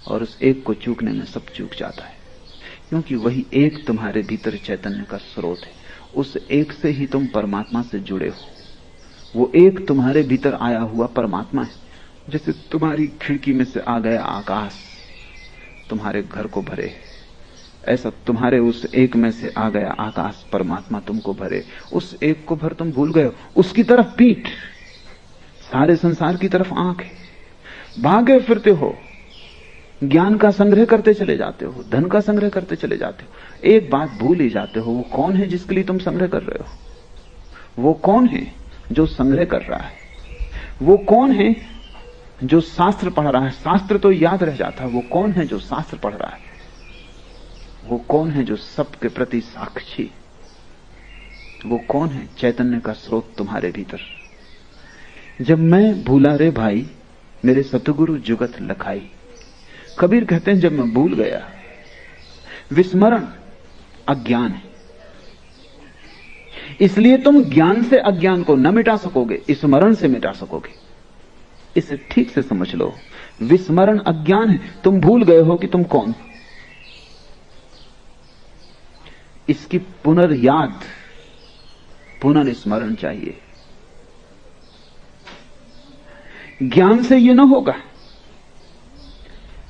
और उस एक को चूकने में सब चूक जाता है, क्योंकि वही एक तुम्हारे भीतर चैतन्य का स्रोत है। उस एक से ही तुम परमात्मा से जुड़े हो। वो एक तुम्हारे भीतर आया हुआ परमात्मा है। जैसे तुम्हारी खिड़की में से आ गया आकाश तुम्हारे घर को भरे, ऐसा तुम्हारे उस एक में से आ गया आकाश परमात्मा तुमको भरे। उस एक को भर तुम भूल गए हो। उसकी तरफ पीठ, सारे संसार की तरफ आंख है। भागे फिरते हो, ज्ञान का संग्रह करते चले जाते हो, धन का संग्रह करते चले जाते हो। एक बात भूल ही जाते हो, वो कौन है जिसके लिए तुम संग्रह कर रहे हो? वो कौन है जो संग्रह कर रहा है? वो कौन है जो शास्त्र पढ़ रहा है? शास्त्र तो याद रह जाता है। वो कौन है जो शास्त्र पढ़ रहा है? वो कौन है जो सबके प्रति साक्षी? वो कौन है? चैतन्य का स्रोत तुम्हारे भीतर। जब मैं भूला रे भाई, मेरे सतगुरु जुगत लखाई। कबीर कहते हैं, जब मैं भूल गया, विस्मरण अज्ञान है। इसलिए तुम ज्ञान से अज्ञान को न मिटा सकोगे, स्मरण से मिटा सकोगे। इसे ठीक से समझ लो। विस्मरण अज्ञान है, तुम भूल गए हो कि तुम कौन। इसकी पुनर्याद, पुनर्स्मरण चाहिए। ज्ञान से यह न होगा,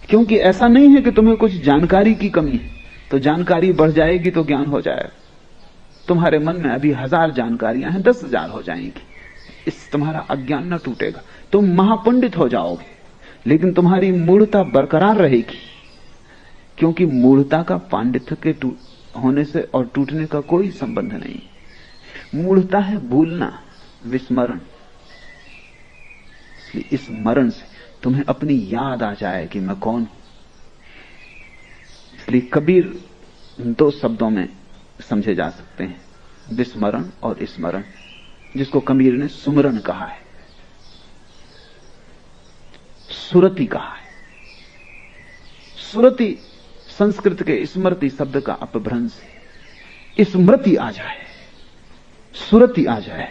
क्योंकि ऐसा नहीं है कि तुम्हें कुछ जानकारी की कमी है तो जानकारी बढ़ जाएगी तो ज्ञान हो जाएगा। तुम्हारे मन में अभी 1000 जानकारियां हैं, 10,000 हो जाएंगी, इस तुम्हारा अज्ञान न टूटेगा। तुम महापंडित हो जाओगे, लेकिन तुम्हारी मूढ़ता बरकरार रहेगी, क्योंकि मूढ़ता का पांडित्य के होने से और टूटने का कोई संबंध नहीं। मूढ़ता है भूलना, विस्मरण। इसलिए इस स्मरण से तुम्हें अपनी याद आ जाए कि मैं कौन हूं। इसलिए कबीर 2 शब्दों में समझे जा सकते हैं, विस्मरण और स्मरण, जिसको कबीर ने सुमरन कहा है, सुरति कहा है। सुरति संस्कृत के स्मृति शब्द का अपभ्रंश है। स्मृति आ जाए, सुरति आ जाए,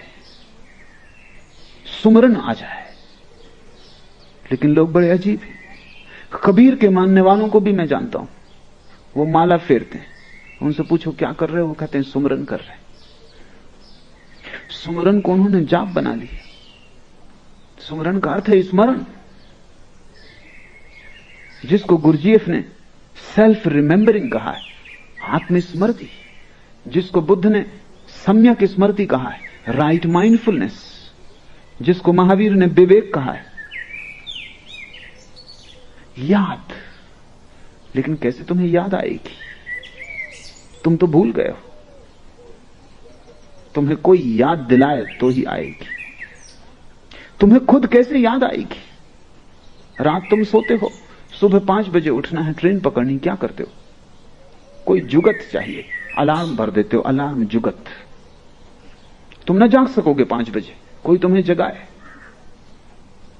सुमरन आ जाए। लेकिन लोग बड़े अजीब हैं। कबीर के मानने वालों को भी मैं जानता हूं, वो माला फेरते हैं। उनसे पूछो क्या कर रहे हो, वो कहते हैं सुमरन कर रहे हैं। सुमरन को उन्होंने जाप बना ली। सुमरन का अर्थ है स्मरण, जिसको गुरजीएफ ने सेल्फ रिमेंबरिंग कहा है, आत्मस्मृति। जिसको बुद्ध ने सम्यक स्मृति कहा है, राइट माइंडफुलनेस। जिसको महावीर ने विवेक कहा है, याद। लेकिन कैसे तुम्हें याद आएगी? तुम तो भूल गए हो। तुम्हें कोई याद दिलाए तो ही आएगी। तुम्हें खुद कैसे याद आएगी? रात तुम सोते हो, सुबह 5 बजे उठना है, ट्रेन पकड़नी, क्या करते हो? कोई जुगत चाहिए, अलार्म भर देते हो, अलार्म जुगत। तुम न जाग सकोगे 5 बजे, कोई तुम्हें जगाए।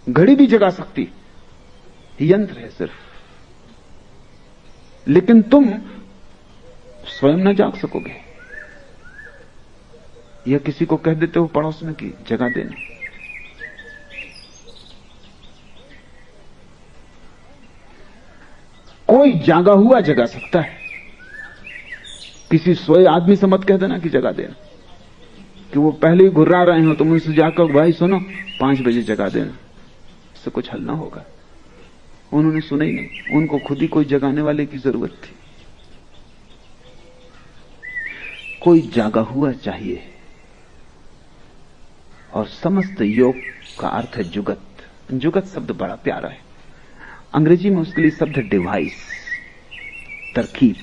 घड़ी भी जगा सकती, यंत्र है सिर्फ। लेकिन तुम स्वयं न जाग सकोगे। या किसी को कह देते हो पड़ोस में कि जगा देना। कोई जागा हुआ जगा सकता है। किसी सोए आदमी से मत कह देना कि जगा देना, कि वो पहले ही घुर्रा रहे हो, तुम उनसे जाकर भाई सुनो 5 बजे जगा देना, इससे कुछ हल ना होगा। उन्होंने सुना ही नहीं, उनको खुद ही कोई जगाने वाले की जरूरत थी। कोई जागा हुआ चाहिए। और समस्त योग का अर्थ है जुगत। जुगत शब्द बड़ा प्यारा है। अंग्रेजी में उसके लिए शब्द है डिवाइस, तरकीब।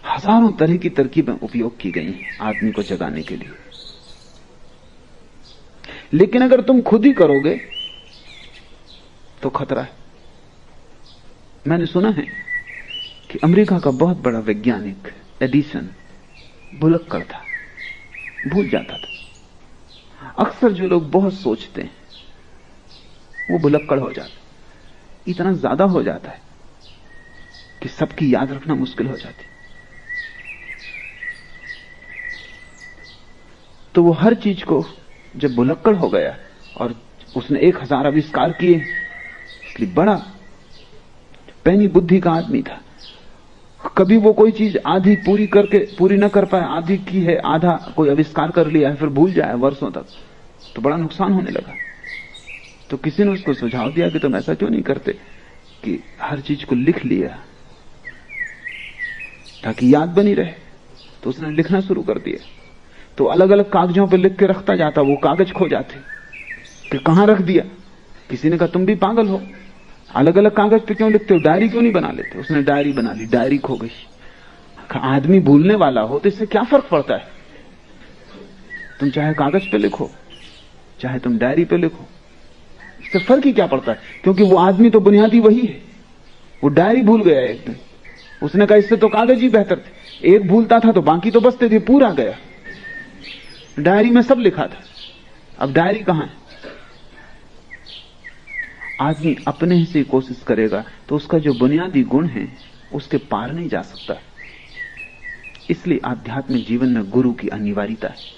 हजारों तरह की तरकीबें उपयोग की गई हैं आदमी को जगाने के लिए, लेकिन अगर तुम खुद ही करोगे तो खतरा है। मैंने सुना है कि अमेरिका का बहुत बड़ा वैज्ञानिक एडिसन भुलक्कड़ था, भूल जाता था। अक्सर जो लोग बहुत सोचते हैं वो भुलक्कड़ हो जाते, इतना ज्यादा हो जाता है कि सबकी याद रखना मुश्किल हो जाती। तो वो हर चीज को जब भुलक्कड़ हो गया और उसने 1000 आविष्कार किए, इसलिए बड़ा पैनी बुद्धि का आदमी था। कभी वो कोई चीज आधी पूरी न कर पाए, आधी की है, आधा कोई आविष्कार कर लिया है, फिर भूल जाए वर्षों तक, तो बड़ा नुकसान होने लगा। तो किसी ने उसको सुझाव दिया कि तुम ऐसा क्यों नहीं करते कि हर चीज को लिख लिया ताकि याद बनी रहे। तो उसने लिखना शुरू कर दिया। तो अलग अलग कागजों पर लिख के रखता जाता, वो कागज खो जाते कि कहां रख दिया। किसी ने कहा तुम भी पागल हो, अलग अलग कागज पे क्यों लिखते हो, डायरी क्यों नहीं बना लेते। उसने डायरी बना ली, डायरी खो गई। आदमी भूलने वाला हो तो इससे क्या फर्क पड़ता है, तुम चाहे कागज पे लिखो चाहे तुम डायरी पे लिखो, इससे फर्क ही क्या पड़ता है। क्योंकि वो आदमी तो बुनियादी वही है। वो डायरी भूल गया एक दिन, उसने कहा इससे तो कागज ही बेहतर थे। एक भूलता था तो बाकी तो बचते थे, पूरा गया। डायरी में सब लिखा था, अब डायरी कहां है। आदमी अपने ही से कोशिश करेगा तो उसका जो बुनियादी गुण है उसके पार नहीं जा सकता। इसलिए आध्यात्मिक जीवन में गुरु की अनिवार्यता है।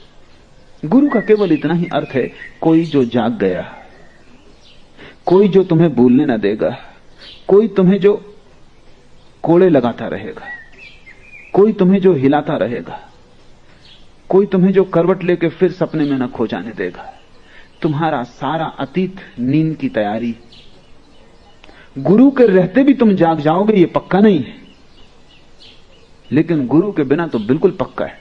गुरु का केवल इतना ही अर्थ है, कोई जो जाग गया, कोई जो तुम्हें भूलने न देगा, कोई तुम्हें जो कोड़े लगाता रहेगा, कोई तुम्हें जो हिलाता रहेगा, कोई तुम्हें जो करवट लेके फिर सपने में न खो जाने देगा। तुम्हारा सारा अतीत नींद की तैयारी। गुरु के रहते भी तुम जाग जाओगे ये पक्का नहीं है, लेकिन गुरु के बिना तो बिल्कुल पक्का है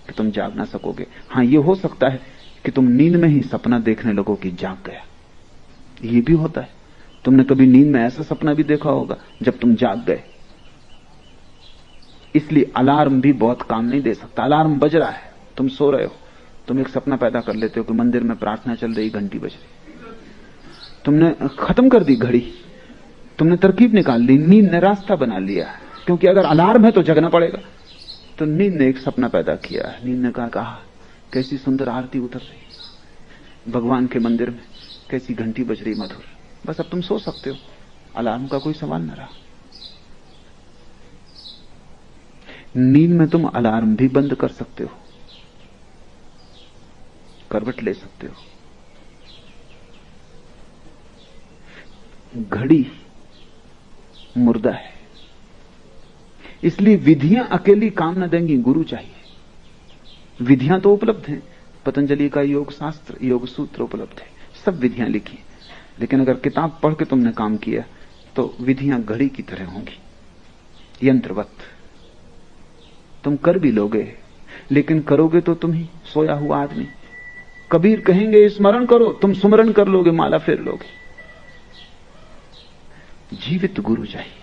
कि तुम जाग ना सकोगे। हां, यह हो सकता है कि तुम नींद में ही सपना देखने लगो कि जाग गया। यह भी होता है। तुमने कभी नींद में ऐसा सपना भी देखा होगा जब तुम जाग गए। इसलिए अलार्म भी बहुत काम नहीं दे सकता। अलार्म बज रहा है, तुम सो रहे हो, तुम एक सपना पैदा कर लेते हो कि मंदिर में प्रार्थना चल रही, घंटी बज रही, तुमने खत्म कर दी घड़ी, तुमने तरकीब निकाल ली, नींद ने रास्ता बना लिया। क्योंकि अगर अलार्म है तो जगना पड़ेगा। तो नींद ने एक सपना पैदा किया। नींद ने कहा कैसी सुंदर आरती उतर रही भगवान के मंदिर में, कैसी घंटी बज रही मधुर। बस अब तुम सो सकते हो, अलार्म का कोई सवाल न रहा। नींद में तुम अलार्म भी बंद कर सकते हो, करवट ले सकते हो। घड़ी मुर्दा है, इसलिए विधियां अकेली काम न देंगी, गुरु चाहिए। विधियां तो उपलब्ध हैं, पतंजलि का योग शास्त्र, योग सूत्र उपलब्ध है, सब विधियां लिखी। लेकिन अगर किताब पढ़ के तुमने काम किया तो विधियां घड़ी की तरह होंगी, यंत्रवत। तुम कर भी लोगे, लेकिन करोगे तो तुम ही सोया हुआ आदमी। कबीर कहेंगे स्मरण करो, तुम सुमरण कर लोगे, माला फेर लोगे। जीवित गुरु चाहिए।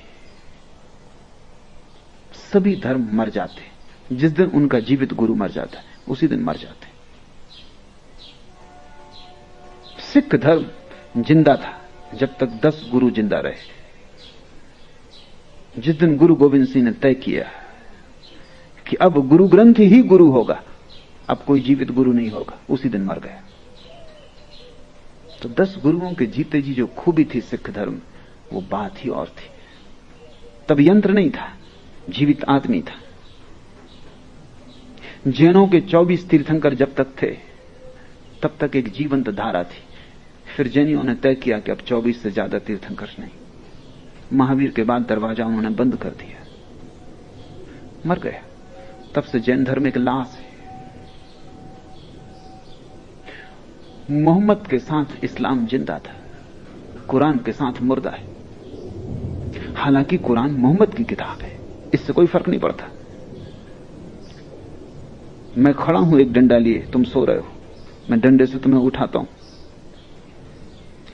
सभी धर्म मर जाते, जिस दिन उनका जीवित गुरु मर जाता है उसी दिन मर जाते। सिख धर्म जिंदा था जब तक 10 गुरु जिंदा रहे। जिस दिन गुरु गोविंद सिंह ने तय किया कि अब गुरु ग्रंथ ही गुरु होगा, अब कोई जीवित गुरु नहीं होगा, उसी दिन मर गया। तो 10 गुरुओं के जीते जी जो खूबी थी सिख धर्म, वो बात ही और थी। तब यंत्र नहीं था, जीवित आदमी था। जैनों के 24 तीर्थंकर जब तक थे तब तक एक जीवंत धारा थी। फिर जैनियों ने तय किया कि अब 24 से ज्यादा तीर्थंकर नहीं। महावीर के बाद दरवाजा उन्होंने बंद कर दिया, मर गया। तब से जैन धर्म एक लाश है। मोहम्मद के साथ इस्लाम जिंदा था, कुरान के साथ मुर्दा है। हालांकि कुरान मोहम्मद की किताब है, इससे कोई फर्क नहीं पड़ता। मैं खड़ा हूं एक डंडा लिए, तुम सो रहे हो, मैं डंडे से तुम्हें उठाता हूं,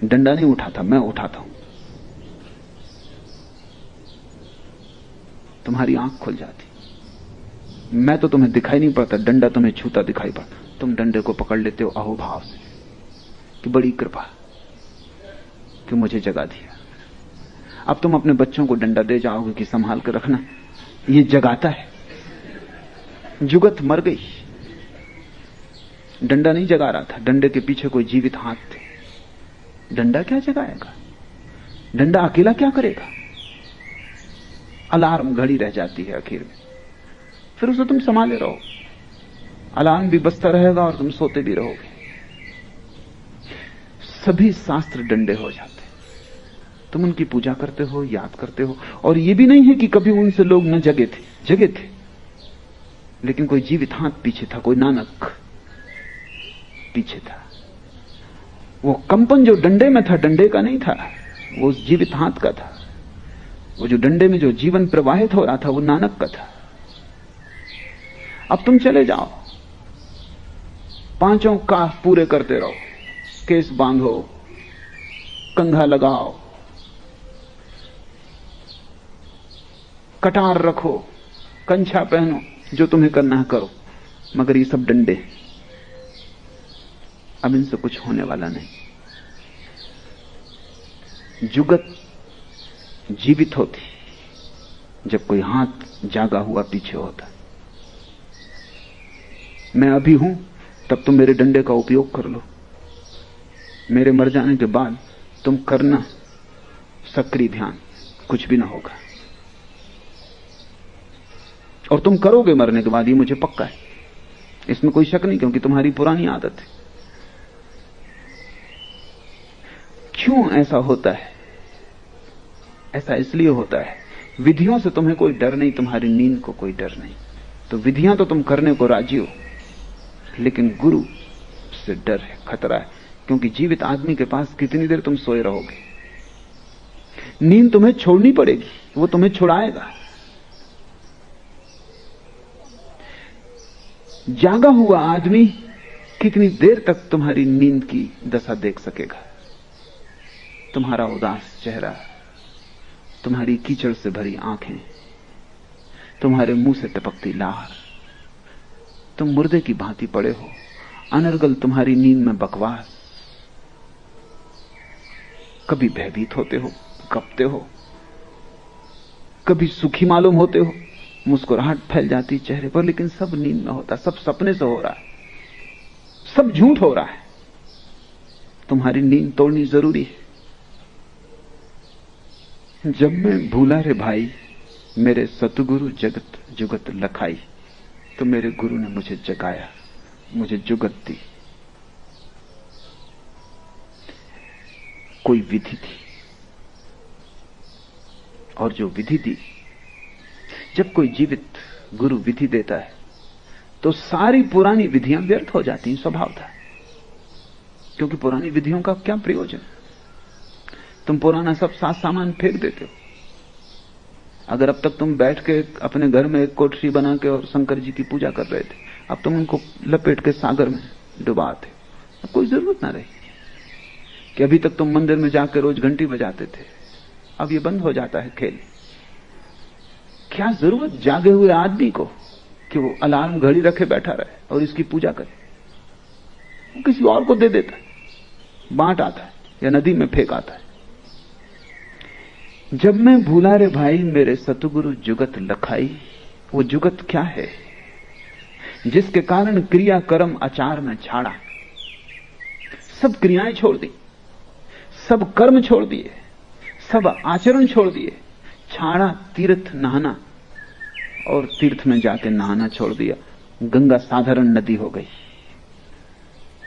डंडा नहीं उठाता, मैं उठाता हूं। तुम्हारी आंख खुल जाती, मैं तो तुम्हें दिखाई नहीं पड़ता, डंडा तुम्हें छूता दिखाई पड़ता। तुम डंडे को पकड़ लेते हो अहोभाव से कि बड़ी कृपा कि मुझे जगा दिया। अब तुम अपने बच्चों को डंडा दे जाओगे कि संभाल कर रखना, ये जगाता है। जुगत मर गई, डंडा नहीं जगा रहा था, डंडे के पीछे कोई जीवित हाथ थे। डंडा क्या जगाएगा, डंडा अकेला क्या करेगा। अलार्म घड़ी रह जाती है आखिर में, फिर उसे तुम संभाले रहो। अलार्म भी बजता रहेगा और तुम सोते भी रहोगे। सभी शास्त्र डंडे हो जाते, तुम उनकी पूजा करते हो, याद करते हो। और यह भी नहीं है कि कभी उनसे लोग न जगे थे, जगे थे, लेकिन कोई जीवित हाथ पीछे था, कोई नानक पीछे था। वो कंपन जो डंडे में था, डंडे का नहीं था, वो उस जीवित हाथ का था। वो जो डंडे में जो जीवन प्रवाहित हो रहा था, वो नानक का था। अब तुम चले जाओ, पांचों का पूरे करते रहो, केस बांधो, कंघा लगाओ, कटार रखो, कंछा पहनो, जो तुम्हें करना है करो, मगर ये सब डंडे, अब इनसे कुछ होने वाला नहीं। जुगत जीवित होती जब कोई हाथ जागा हुआ पीछे होता। मैं अभी हूं, तब तुम मेरे डंडे का उपयोग कर लो। मेरे मर जाने के बाद तुम करना सक्रिय ध्यान, कुछ भी ना होगा। और तुम करोगे मरने के बाद, ये मुझे पक्का है, इसमें कोई शक नहीं, क्योंकि तुम्हारी पुरानी आदत है। क्यों ऐसा होता है? ऐसा इसलिए होता है, विधियों से तुम्हें कोई डर नहीं, तुम्हारी नींद को कोई डर नहीं। तो विधियां तो तुम करने को राजी हो, लेकिन गुरु से डर है, खतरा है। क्योंकि जीवित आदमी के पास कितनी देर तुम सोए रहोगे? नींद तुम्हें छोड़नी पड़ेगी, वो तुम्हें छुड़ाएगा। जागा हुआ आदमी कितनी देर तक तुम्हारी नींद की दशा देख सकेगा? तुम्हारा उदास चेहरा, तुम्हारी कीचड़ से भरी आंखें, तुम्हारे मुंह से टपकती लार, तुम मुर्दे की भांति पड़े हो, अनर्गल तुम्हारी नींद में बकवास। कभी भयभीत होते हो, कपते हो, कभी सुखी मालूम होते हो, मुस्कुराहट फैल जाती चेहरे पर, लेकिन सब नींद में होता, सब सपने से हो रहा है, सब झूठ हो रहा है। तुम्हारी नींद तोड़नी जरूरी है। जब मैं भूला रे भाई, मेरे सतगुरु जगत जुगत लखाई, तो मेरे गुरु ने मुझे जगाया, मुझे जुगत दी। कोई विधि थी, और जो विधि दी, जब कोई जीवित गुरु विधि देता है तो सारी पुरानी विधियां व्यर्थ हो जाती हैं, स्वभाव था। क्योंकि पुरानी विधियों का क्या प्रयोजन? तुम पुराना सब साथ सामान फेंक देते हो। अगर अब तक तुम बैठ के अपने घर में एक कोठरी बना के और शंकर जी की पूजा कर रहे थे, अब तुम उनको लपेट के सागर में डुबाते, अब कोई जरूरत ना रही। कि अभी तक तुम मंदिर में जाकर रोज घंटी बजाते थे, अब ये बंद हो जाता है खेल। क्या जरूरत जागे हुए आदमी को कि वो अलार्म घड़ी रखे बैठा रहे और इसकी पूजा करे? वो किसी और को दे देता है, बांट आता है या नदी में फेंक आता है। जब मैं भूला रे भाई, मेरे सतगुरु जुगत लखाई। वो जुगत क्या है? जिसके कारण क्रिया कर्म आचार में छाड़ा, सब क्रियाएं छोड़ दी, सब कर्म छोड़ दिए, सब आचरण छोड़ दिए, छाड़ा तीर्थ नहाना, और तीर्थ में जाके नहाना छोड़ दिया। गंगा साधारण नदी हो गई,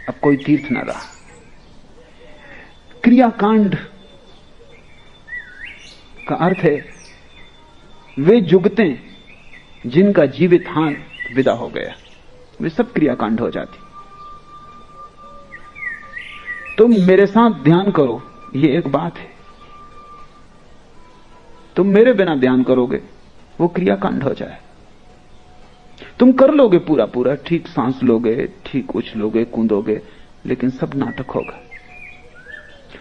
अब कोई तीर्थ न रहा। क्रियाकांड का अर्थ है वे जुगतें जिनका जीवित हाथ विदा हो गया, वे सब क्रियाकांड हो जाती। तुम मेरे साथ ध्यान करो, ये एक बात है। तुम मेरे बिना ध्यान करोगे, वो क्रियाकांड हो जाए। तुम कर लोगे पूरा पूरा, ठीक सांस लोगे, ठीक उछलोगे, कूदोगे, लेकिन सब नाटक होगा।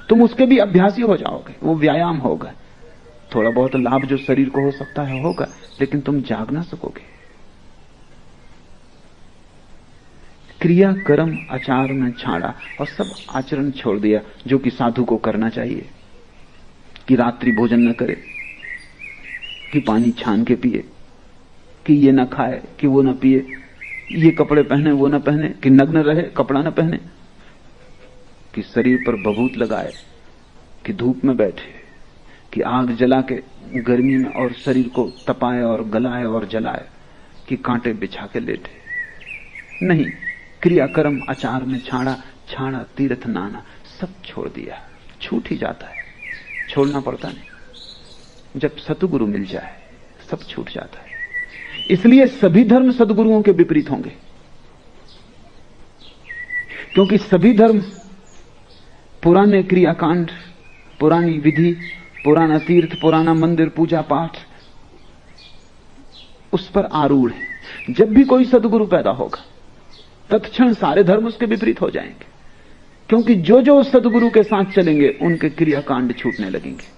तुम उसके भी अभ्यासी हो जाओगे, वो व्यायाम होगा। थोड़ा बहुत लाभ जो शरीर को हो सकता है होगा, लेकिन तुम जाग ना सकोगे। क्रिया कर्म आचार में छाड़ा और सब आचरण छोड़ दिया जो कि साधु को करना चाहिए, कि रात्रि भोजन न करे, कि पानी छान के पिए, कि ये ना खाए, कि वो ना पिए, ये कपड़े पहने वो ना पहने, कि नग्न रहे कपड़ा ना पहने, कि शरीर पर बभूत लगाए, कि धूप में बैठे, कि आग जला के गर्मी में और शरीर को तपाए और गलाए और जलाए, कि कांटे बिछा के लेटे। नहीं, क्रिया कर्म आचार में छाड़ा तीर्थ नाना, सब छोड़ दिया। छूट ही जाता है, छोड़ना पड़ता नहीं। जब सतगुरु मिल जाए सब छूट जाता है। इसलिए सभी धर्म सदगुरुओं के विपरीत होंगे, क्योंकि सभी धर्म पुराने क्रियाकांड, पुरानी विधि, पुराना तीर्थ, पुराना मंदिर, पूजा पाठ, उस पर आरूढ़ है। जब भी कोई सदगुरु पैदा होगा तत्क्षण सारे धर्म उसके विपरीत हो जाएंगे, क्योंकि जो जो सदगुरु के साथ चलेंगे उनके क्रियाकांड छूटने लगेंगे।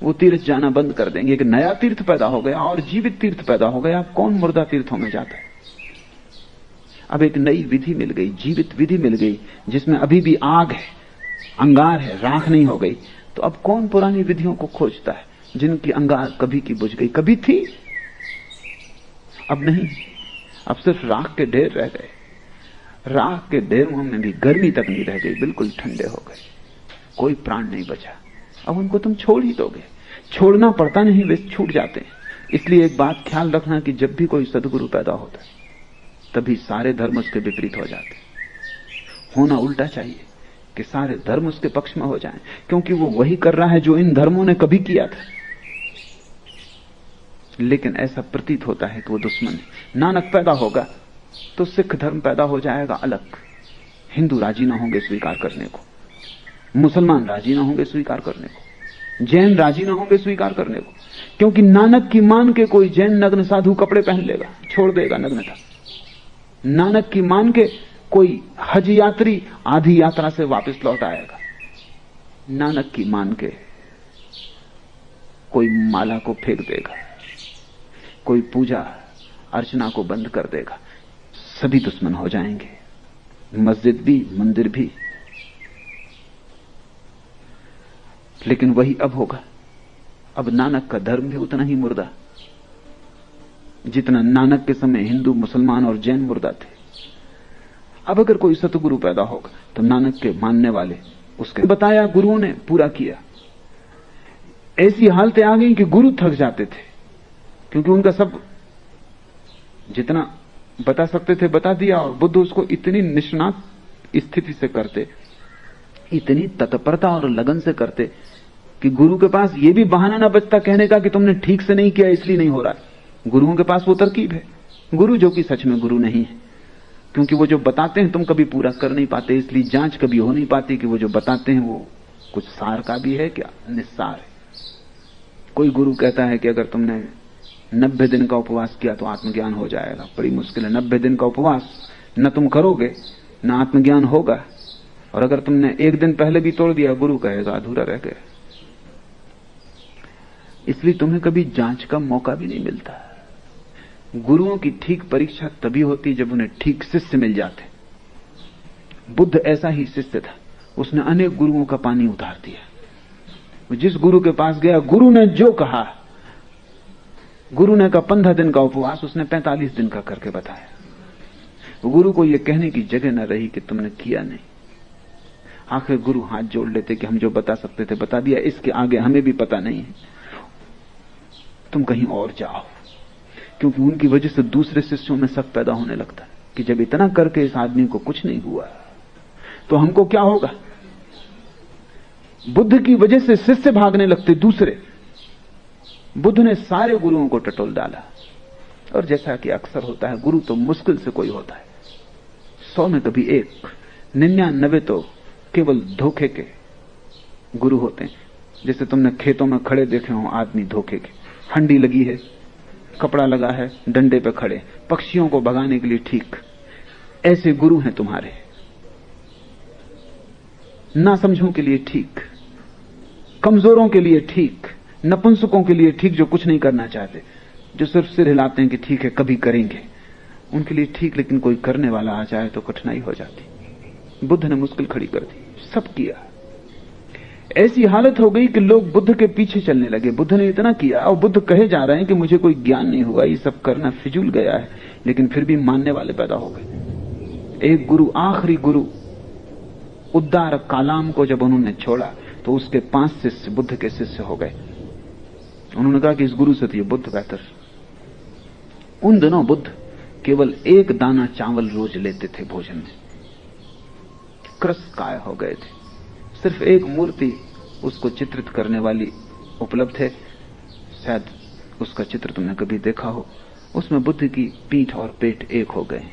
वो तीर्थ जाना बंद कर देंगे। एक नया तीर्थ पैदा हो गया और जीवित तीर्थ पैदा हो गया। अब कौन मुर्दा तीर्थों में जाता है? अब एक नई विधि मिल गई, जीवित विधि मिल गई, जिसमें अभी भी आग है, अंगार है, राख नहीं हो गई। तो अब कौन पुरानी विधियों को खोजता है जिनकी अंगार कभी की बुझ गई? कभी थी, अब नहीं। अब सिर्फ राख के ढेर रह गए। राख के ढेरों में भी गर्मी तक नहीं रह गई, बिल्कुल ठंडे हो गए, कोई प्राण नहीं बचा। अब उनको तुम छोड़ ही दोगे? छोड़ना पड़ता नहीं, वे छूट जाते हैं। इसलिए एक बात ख्याल रखना कि जब भी कोई सदगुरु पैदा होता है तभी सारे धर्म उसके विपरीत हो जाते हैं। होना उल्टा चाहिए कि सारे धर्म उसके पक्ष में हो जाएं, क्योंकि वो वही कर रहा है जो इन धर्मों ने कभी किया था। लेकिन ऐसा प्रतीत होता है कि वो दुश्मन है। नानक पैदा होगा तो सिख धर्म पैदा हो जाएगा अलग, हिंदू राजी ना होंगे स्वीकार करने को, मुसलमान राजी ना होंगे स्वीकार करने को, जैन राजी ना होंगे स्वीकार करने को, क्योंकि नानक की मान के कोई जैन नग्न साधु कपड़े पहन लेगा, छोड़ देगा नग्नता। नानक की मान के कोई हज यात्री आधी यात्रा से वापस लौट आएगा। नानक की मान के कोई माला को फेंक देगा, कोई पूजा अर्चना को बंद कर देगा। सभी दुश्मन हो जाएंगे, मस्जिद भी मंदिर भी। लेकिन वही अब होगा। अब नानक का धर्म भी उतना ही मुर्दा जितना नानक के समय हिंदू, मुसलमान और जैन मुर्दा थे। अब अगर कोई सतगुरु पैदा होगा तो नानक के मानने वाले उसके बताया गुरुओं ने पूरा किया। ऐसी हालतें आ गई कि गुरु थक जाते थे, क्योंकि उनका सब जितना बता सकते थे बता दिया, और बुद्ध उसको इतनी निष्णात स्थिति से करते, इतनी तत्परता और लगन से करते कि गुरु के पास यह भी बहाना ना बचता कहने का कि तुमने ठीक से नहीं किया इसलिए नहीं हो रहा। गुरुओं के पास वो तरकीब है। गुरु जो कि सच में गुरु नहीं है, क्योंकि वो जो बताते हैं तुम कभी पूरा कर नहीं पाते, इसलिए जांच कभी हो नहीं पाती कि वो जो बताते हैं वो कुछ सार का भी है क्या, निस्सार है। कोई गुरु कहता है कि अगर तुमने 90 दिन का उपवास किया तो आत्मज्ञान हो जाएगा। बड़ी मुश्किल है। 90 दिन का उपवास न तुम करोगे न आत्मज्ञान होगा, और अगर तुमने एक दिन पहले भी तोड़ दिया, गुरु कहेगा अधूरा रह गया। इसलिए तुम्हें कभी जांच का मौका भी नहीं मिलता। गुरुओं की ठीक परीक्षा तभी होती जब उन्हें ठीक शिष्य मिल जाते। बुद्ध ऐसा ही शिष्य था, उसने अनेक गुरुओं का पानी उतार दिया। जिस गुरु के पास गया, गुरु ने जो कहा, गुरु ने कहा 15 दिन का उपवास, उसने 45 दिन का करके बताया। गुरु को यह कहने की जगह न रही कि तुमने किया नहीं। आखिर गुरु हाथ जोड़ लेते कि हम जो बता सकते थे बता दिया, इसके आगे हमें भी पता नहीं है, तुम कहीं और जाओ। क्योंकि उनकी वजह से दूसरे शिष्यों में शक पैदा होने लगता है कि जब इतना करके इस आदमी को कुछ नहीं हुआ तो हमको क्या होगा। बुद्ध की वजह से शिष्य भागने लगते दूसरे। बुद्ध ने सारे गुरुओं को टटोल डाला, और जैसा कि अक्सर होता है, गुरु तो मुश्किल से कोई होता है, 100 में कभी एक, 99 तो केवल धोखे के गुरु होते हैं। जैसे तुमने खेतों में खड़े देखे हो आदमी धोखे के, हंडी लगी है, कपड़ा लगा है, डंडे पे खड़े, पक्षियों को भगाने के लिए ठीक। ऐसे गुरु हैं तुम्हारे। ना समझों के लिए ठीक, कमजोरों के लिए ठीक, नपुंसकों के लिए ठीक, जो कुछ नहीं करना चाहते, जो सिर्फ सिर हिलाते हैं कि ठीक है कभी करेंगे, उनके लिए ठीक। लेकिन कोई करने वाला आ जाए तो कठिनाई हो जाती। बुद्ध ने मुश्किल खड़ी कर दी, सब किया। ऐसी हालत हो गई कि लोग बुद्ध के पीछे चलने लगे। बुद्ध ने इतना किया और बुद्ध कहे जा रहे हैं कि मुझे कोई ज्ञान नहीं हुआ, ये सब करना फिजूल गया है, लेकिन फिर भी मानने वाले पैदा हो गए। एक गुरु, आखिरी गुरु उद्दार कालाम को जब उन्होंने छोड़ा तो उसके 5 शिष्य बुद्ध के शिष्य हो गए। उन्होंने कहा कि इस गुरु से तो ये बुद्ध बेहतर। उन दिनों बुद्ध केवल 1 दाना चावल रोज लेते थे भोजन में, क्रस काय हो गए थे। सिर्फ एक मूर्ति उसको चित्रित करने वाली उपलब्ध है, शायद उसका चित्र तुमने कभी देखा हो। उसमें बुद्ध की पीठ और पेट एक हो गए,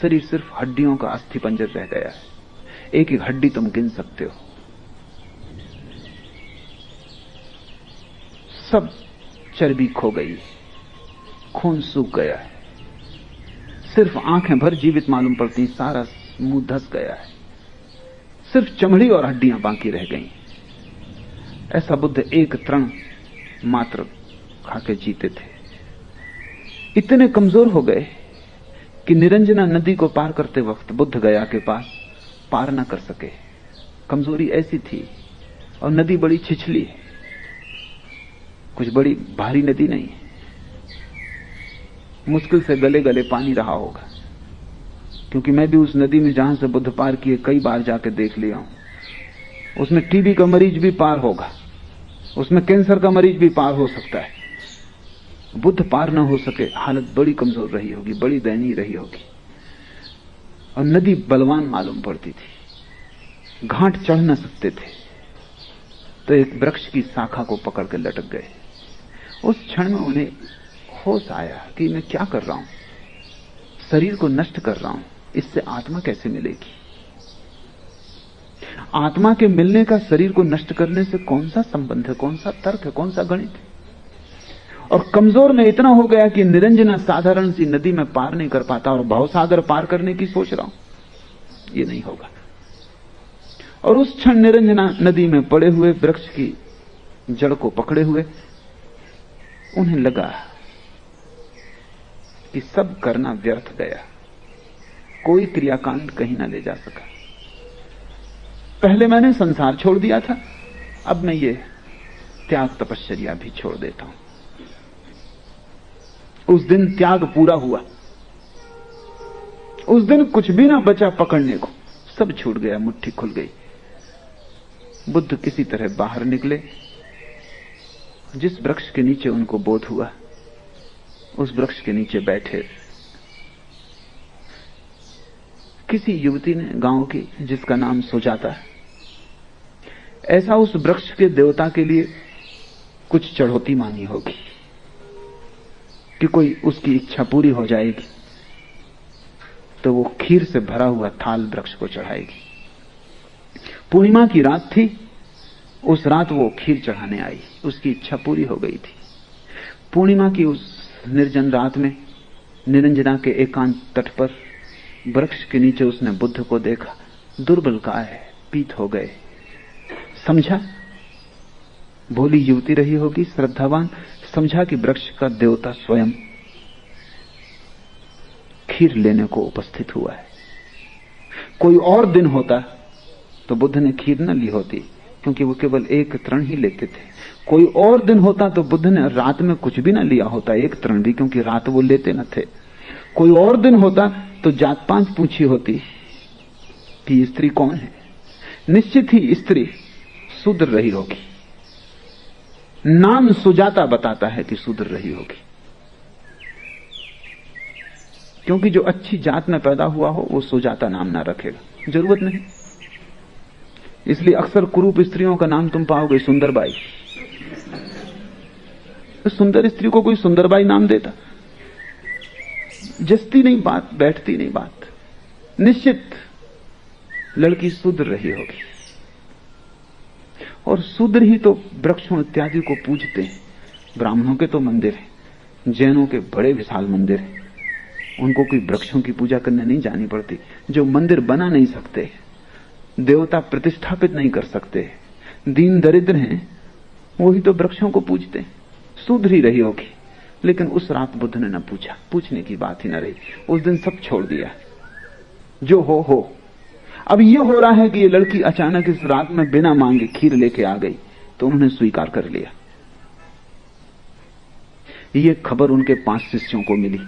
शरीर सिर्फ हड्डियों का अस्थिपंजर रह गया है। एक एक हड्डी तुम गिन सकते हो। सब चर्बी खो गई, खून सूख गया है, सिर्फ आंखें भर जीवित मालूम पड़ती, सारा मुंह धस गया है, सिर्फ चमड़ी और हड्डियां बाकी रह गई। ऐसा बुद्ध एक तृण मात्र खाके जीते थे। इतने कमजोर हो गए कि निरंजना नदी को पार करते वक्त बुद्ध गया के पास पार न कर सके। कमजोरी ऐसी थी, और नदी बड़ी छिछली है, कुछ बड़ी भारी नदी नहीं है, मुश्किल से गले गले पानी रहा होगा। क्योंकि मैं भी उस नदी में जहां से बुद्ध पार किए कई बार जाके देख लिया हूं। उसमें टीबी का मरीज भी पार होगा, उसमें कैंसर का मरीज भी पार हो सकता है। बुद्ध पार न हो सके, हालत बड़ी कमजोर रही होगी, बड़ी दयनीय रही होगी। और नदी बलवान मालूम पड़ती थी, घाट चढ़ न सकते थे, तो एक वृक्ष की शाखा को पकड़ के लटक गए। उस क्षण में उन्हें होश आया कि मैं क्या कर रहा हूं, शरीर को नष्ट कर रहा हूं, इससे आत्मा कैसे मिलेगी? आत्मा के मिलने का शरीर को नष्ट करने से कौन सा संबंध है, कौन सा तर्क है, कौन सा गणित है? और कमजोर में इतना हो गया कि निरंजना साधारण सी नदी में पार नहीं कर पाता, और भवसागर पार करने की सोच रहा हूं, ये नहीं होगा। और उस क्षण निरंजना नदी में पड़े हुए वृक्ष की जड़ को पकड़े हुए उन्हें लगा कि सब करना व्यर्थ गया, कोई क्रियाकांड कहीं ना ले जा सका। पहले मैंने संसार छोड़ दिया था, अब मैं ये त्याग तपश्चर्या भी छोड़ देता हूं। उस दिन त्याग पूरा हुआ, उस दिन कुछ भी ना बचा पकड़ने को, सब छूट गया, मुट्ठी खुल गई। बुद्ध किसी तरह बाहर निकले। जिस वृक्ष के नीचे उनको बोध हुआ, उस वृक्ष के नीचे बैठे। किसी युवती ने, गांव की, जिसका नाम सुजाता है, ऐसा उस वृक्ष के देवता के लिए कुछ चढ़ौती मानी होगी कि कोई उसकी इच्छा पूरी हो जाएगी तो वो खीर से भरा हुआ थाल वृक्ष को चढ़ाएगी। पूर्णिमा की रात थी, उस रात वो खीर चढ़ाने आई, उसकी इच्छा पूरी हो गई थी। पूर्णिमा की उस निर्जन रात में निरंजना के एकांत तट पर वृक्ष के नीचे उसने बुद्ध को देखा। दुर्बल काय, पीत हो गए। समझा, भोली युवती रही होगी, श्रद्धावान, समझा कि वृक्ष का देवता स्वयं खीर लेने को उपस्थित हुआ है। कोई और दिन होता तो बुद्ध ने खीर न ली होती, क्योंकि वो केवल एक तृण ही लेते थे। कोई और दिन होता तो बुद्ध ने रात में कुछ भी न लिया होता, एक तृण भी, क्योंकि रात वो लेते न थे। कोई और दिन होता तो जात पांच पूछी होती कि स्त्री कौन है। निश्चित ही स्त्री शूद्र रही होगी, नाम सुजाता बताता है कि शूद्र रही होगी, क्योंकि जो अच्छी जात में पैदा हुआ हो वो सुजाता नाम ना रखेगा, जरूरत नहीं। इसलिए अक्सर कुरूप स्त्रियों का नाम तुम पाओगे सुंदरबाई। तो सुंदर स्त्री को कोई सुंदरबाई नाम देता? जस्ती नहीं बात, बैठती नहीं बात। निश्चित लड़की शूद्र रही होगी, और शूद्र ही तो वृक्षों इत्यादि को पूजते हैं। ब्राह्मणों के तो मंदिर हैं, जैनों के बड़े विशाल मंदिर हैं, उनको कोई वृक्षों की पूजा करने नहीं जानी पड़ती। जो मंदिर बना नहीं सकते देवता प्रतिष्ठापित नहीं कर सकते। दीन दरिद्र हैं, वही तो वृक्षों को पूजते हैं। सुधरी रही होगी, लेकिन उस रात बुद्ध ने न पूछा, पूछने की बात ही न रही। उस दिन सब छोड़ दिया, जो हो। अब ये हो रहा है कि ये लड़की अचानक इस रात में बिना मांगे खीर लेके आ गई, तो उन्होंने स्वीकार कर लिया। ये खबर उनके 5 शिष्यों को मिली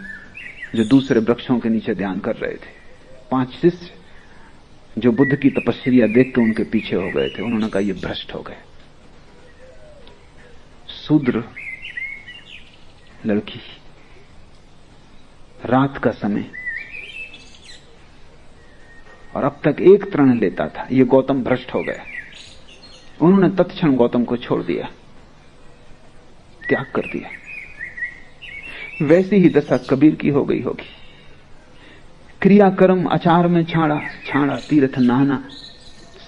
जो दूसरे वृक्षों के नीचे ध्यान कर रहे थे। 5 शिष्य जो बुद्ध की तपस्या देख के उनके पीछे हो गए थे। उन्होंने कहा, ये भ्रष्ट हो गए। शूद्र लड़की, रात का समय, और अब तक एक तृण लेता था। ये गौतम भ्रष्ट हो गया। उन्होंने तत्क्षण गौतम को छोड़ दिया, त्याग कर दिया। वैसी ही दशा कबीर की हो गई होगी। क्रिया कर्म आचार में छाड़ा, छाड़ा तीर्थ नहाना,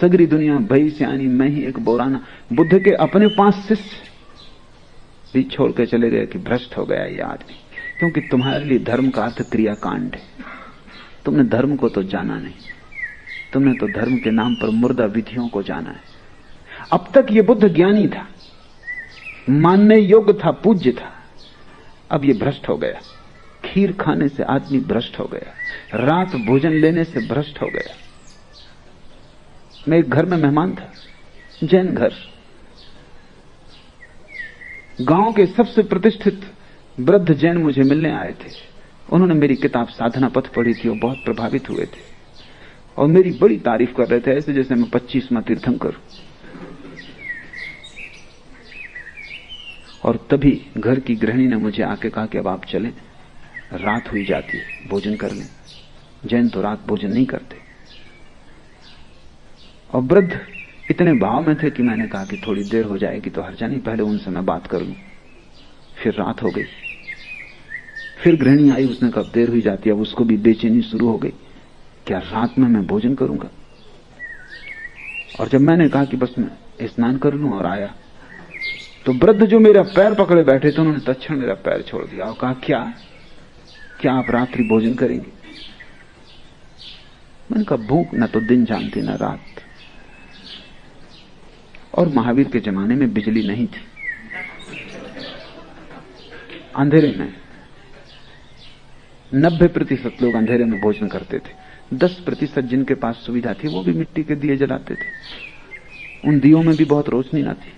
सगरी दुनिया भई सियानी, मैं ही एक बोराना। बुद्ध के अपने 5 शिष्य भी छोड़ के चले गए कि भ्रष्ट हो गया ये आदमी। क्योंकि तुम्हारे लिए धर्म का अर्थ क्रियाकांड है। तुमने धर्म को तो जाना नहीं, तुमने तो धर्म के नाम पर मुर्दा विधियों को जाना है। अब तक ये बुद्ध ज्ञानी था, मानने योग्य था, पूज्य था। अब ये भ्रष्ट हो गया। खीर खाने से आदमी भ्रष्ट हो गया, रात भोजन लेने से भ्रष्ट हो गया। मैं एक घर में मेहमान था, जैन घर। गांव के सबसे प्रतिष्ठित वृद्ध जैन मुझे मिलने आए थे। उन्होंने मेरी किताब साधना पथ पढ़ी थी और बहुत प्रभावित हुए थे और मेरी बड़ी तारीफ कर रहे थे, ऐसे जैसे मैं 25वां तीर्थंकर। और तभी घर की गृहिणी ने मुझे आके कहा कि अब आप चलें, रात हुई जाती है, भोजन कर लें। जैन तो रात भोजन नहीं करते। और वृद्ध इतने भाव में थे कि मैंने कहा कि थोड़ी देर हो जाएगी तो हर्जा नहीं, पहले उनसे मैं बात कर लूं। फिर रात हो गई। फिर गृहिणी आई, उसने कहा देर हुई जाती है। अब उसको भी बेचैनी शुरू हो गई, क्या रात में मैं भोजन करूंगा। और जब मैंने कहा कि बस मैं स्नान कर लूं और आया, तो वृद्ध जो मेरा पैर पकड़े बैठे थे, उन्होंने तत्क्षण मेरा पैर छोड़ दिया और कहा, क्या आप रात्रि भोजन करेंगे। मैंने कहा भूख न तो दिन जानती न रात। और महावीर के जमाने में बिजली नहीं थी। अंधेरे में 90% लोग अंधेरे में भोजन करते थे। 10% जिनके पास सुविधा थी वो भी मिट्टी के दिए जलाते थे। उन दियों में भी बहुत रोशनी न थी।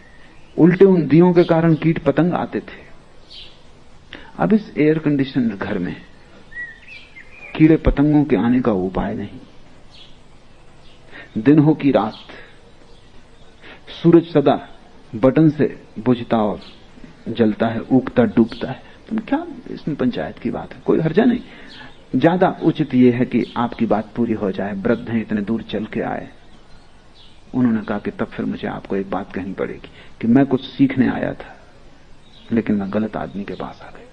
उल्टे उन दियों के कारण कीट पतंग आते थे। अब इस एयर कंडीशन घर में कीड़े पतंगों के आने का उपाय नहीं। दिन हो कि रात, सूरज सदा बटन से बुझता और जलता है, उगता डूबता है। तुम क्या इसमें पंचायत की बात है, कोई हर्जा नहीं। ज्यादा उचित यह है कि आपकी बात पूरी हो जाए। वृद्ध हैं, इतने दूर चल के आए। उन्होंने कहा कि तब फिर मुझे आपको एक बात कहनी पड़ेगी कि मैं कुछ सीखने आया था, लेकिन मैं गलत आदमी के पास आ गया।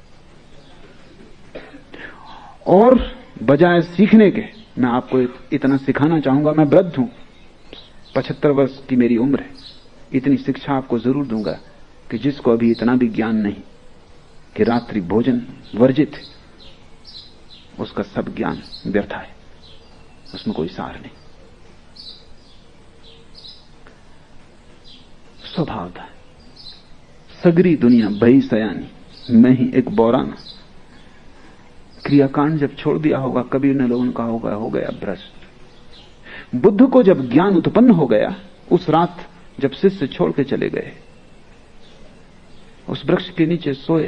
और बजाय सीखने के मैं आपको इतना सिखाना चाहूंगा। मैं वृद्ध हूं, 75 वर्ष की मेरी उम्र है। इतनी शिक्षा आपको जरूर दूंगा कि जिसको अभी इतना भी ज्ञान नहीं कि रात्रि भोजन वर्जित है, उसका सब ज्ञान व्यर्थ है, उसमें कोई सार नहीं। स्वभाव था, सगरी दुनिया भई सयानी, मैं ही एक बोराना। क्रियाकांड जब छोड़ दिया होगा, कबीर ने लोगों का हो गया भ्रष्ट। बुद्ध को जब ज्ञान उत्पन्न हो गया, उस रात जब शिष्य छोड़ के चले गए, उस वृक्ष के नीचे सोए,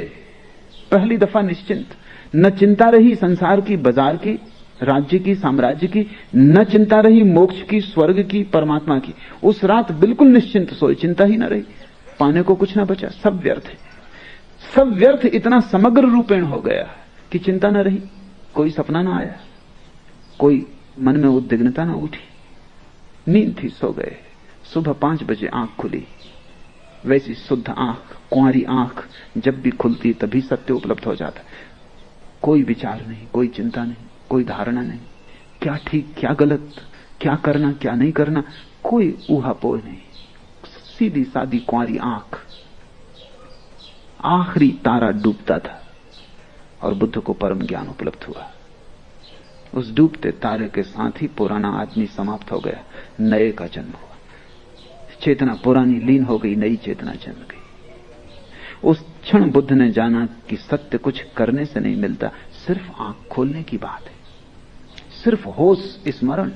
पहली दफा निश्चिंत। न चिंता रही संसार की, बाजार की, राज्य की, साम्राज्य की, न चिंता रही मोक्ष की, स्वर्ग की, परमात्मा की। उस रात बिल्कुल निश्चिंत सोए, चिंता ही न रही। पाने को कुछ ना बचा, सब व्यर्थ है, सब व्यर्थ। इतना समग्र रूपेण हो गया कि चिंता न रही, कोई सपना ना आया, कोई मन में उद्विग्नता ना उठी। नींद थी, सो गए। सुबह 5 बजे आंख खुली, वैसी शुद्ध आंख, कुंवारी आंख जब भी खुलती तभी सत्य उपलब्ध हो जाता। कोई विचार नहीं, कोई चिंता नहीं, कोई धारणा नहीं, क्या ठीक क्या गलत, क्या करना क्या नहीं करना, कोई ऊहापोह नहीं। सीधी सादी कुंवारी आंख। आखिरी तारा डूबता था और बुद्ध को परम ज्ञान उपलब्ध हुआ। उस डूबते तारे के साथ ही पुराना आदमी समाप्त हो गया, नए का जन्म हुआ। चेतना पुरानी लीन हो गई, नई चेतना जन्म गई। उस क्षण बुद्ध ने जाना कि सत्य कुछ करने से नहीं मिलता, सिर्फ आंख खोलने की बात है, सिर्फ होश, स्मरण,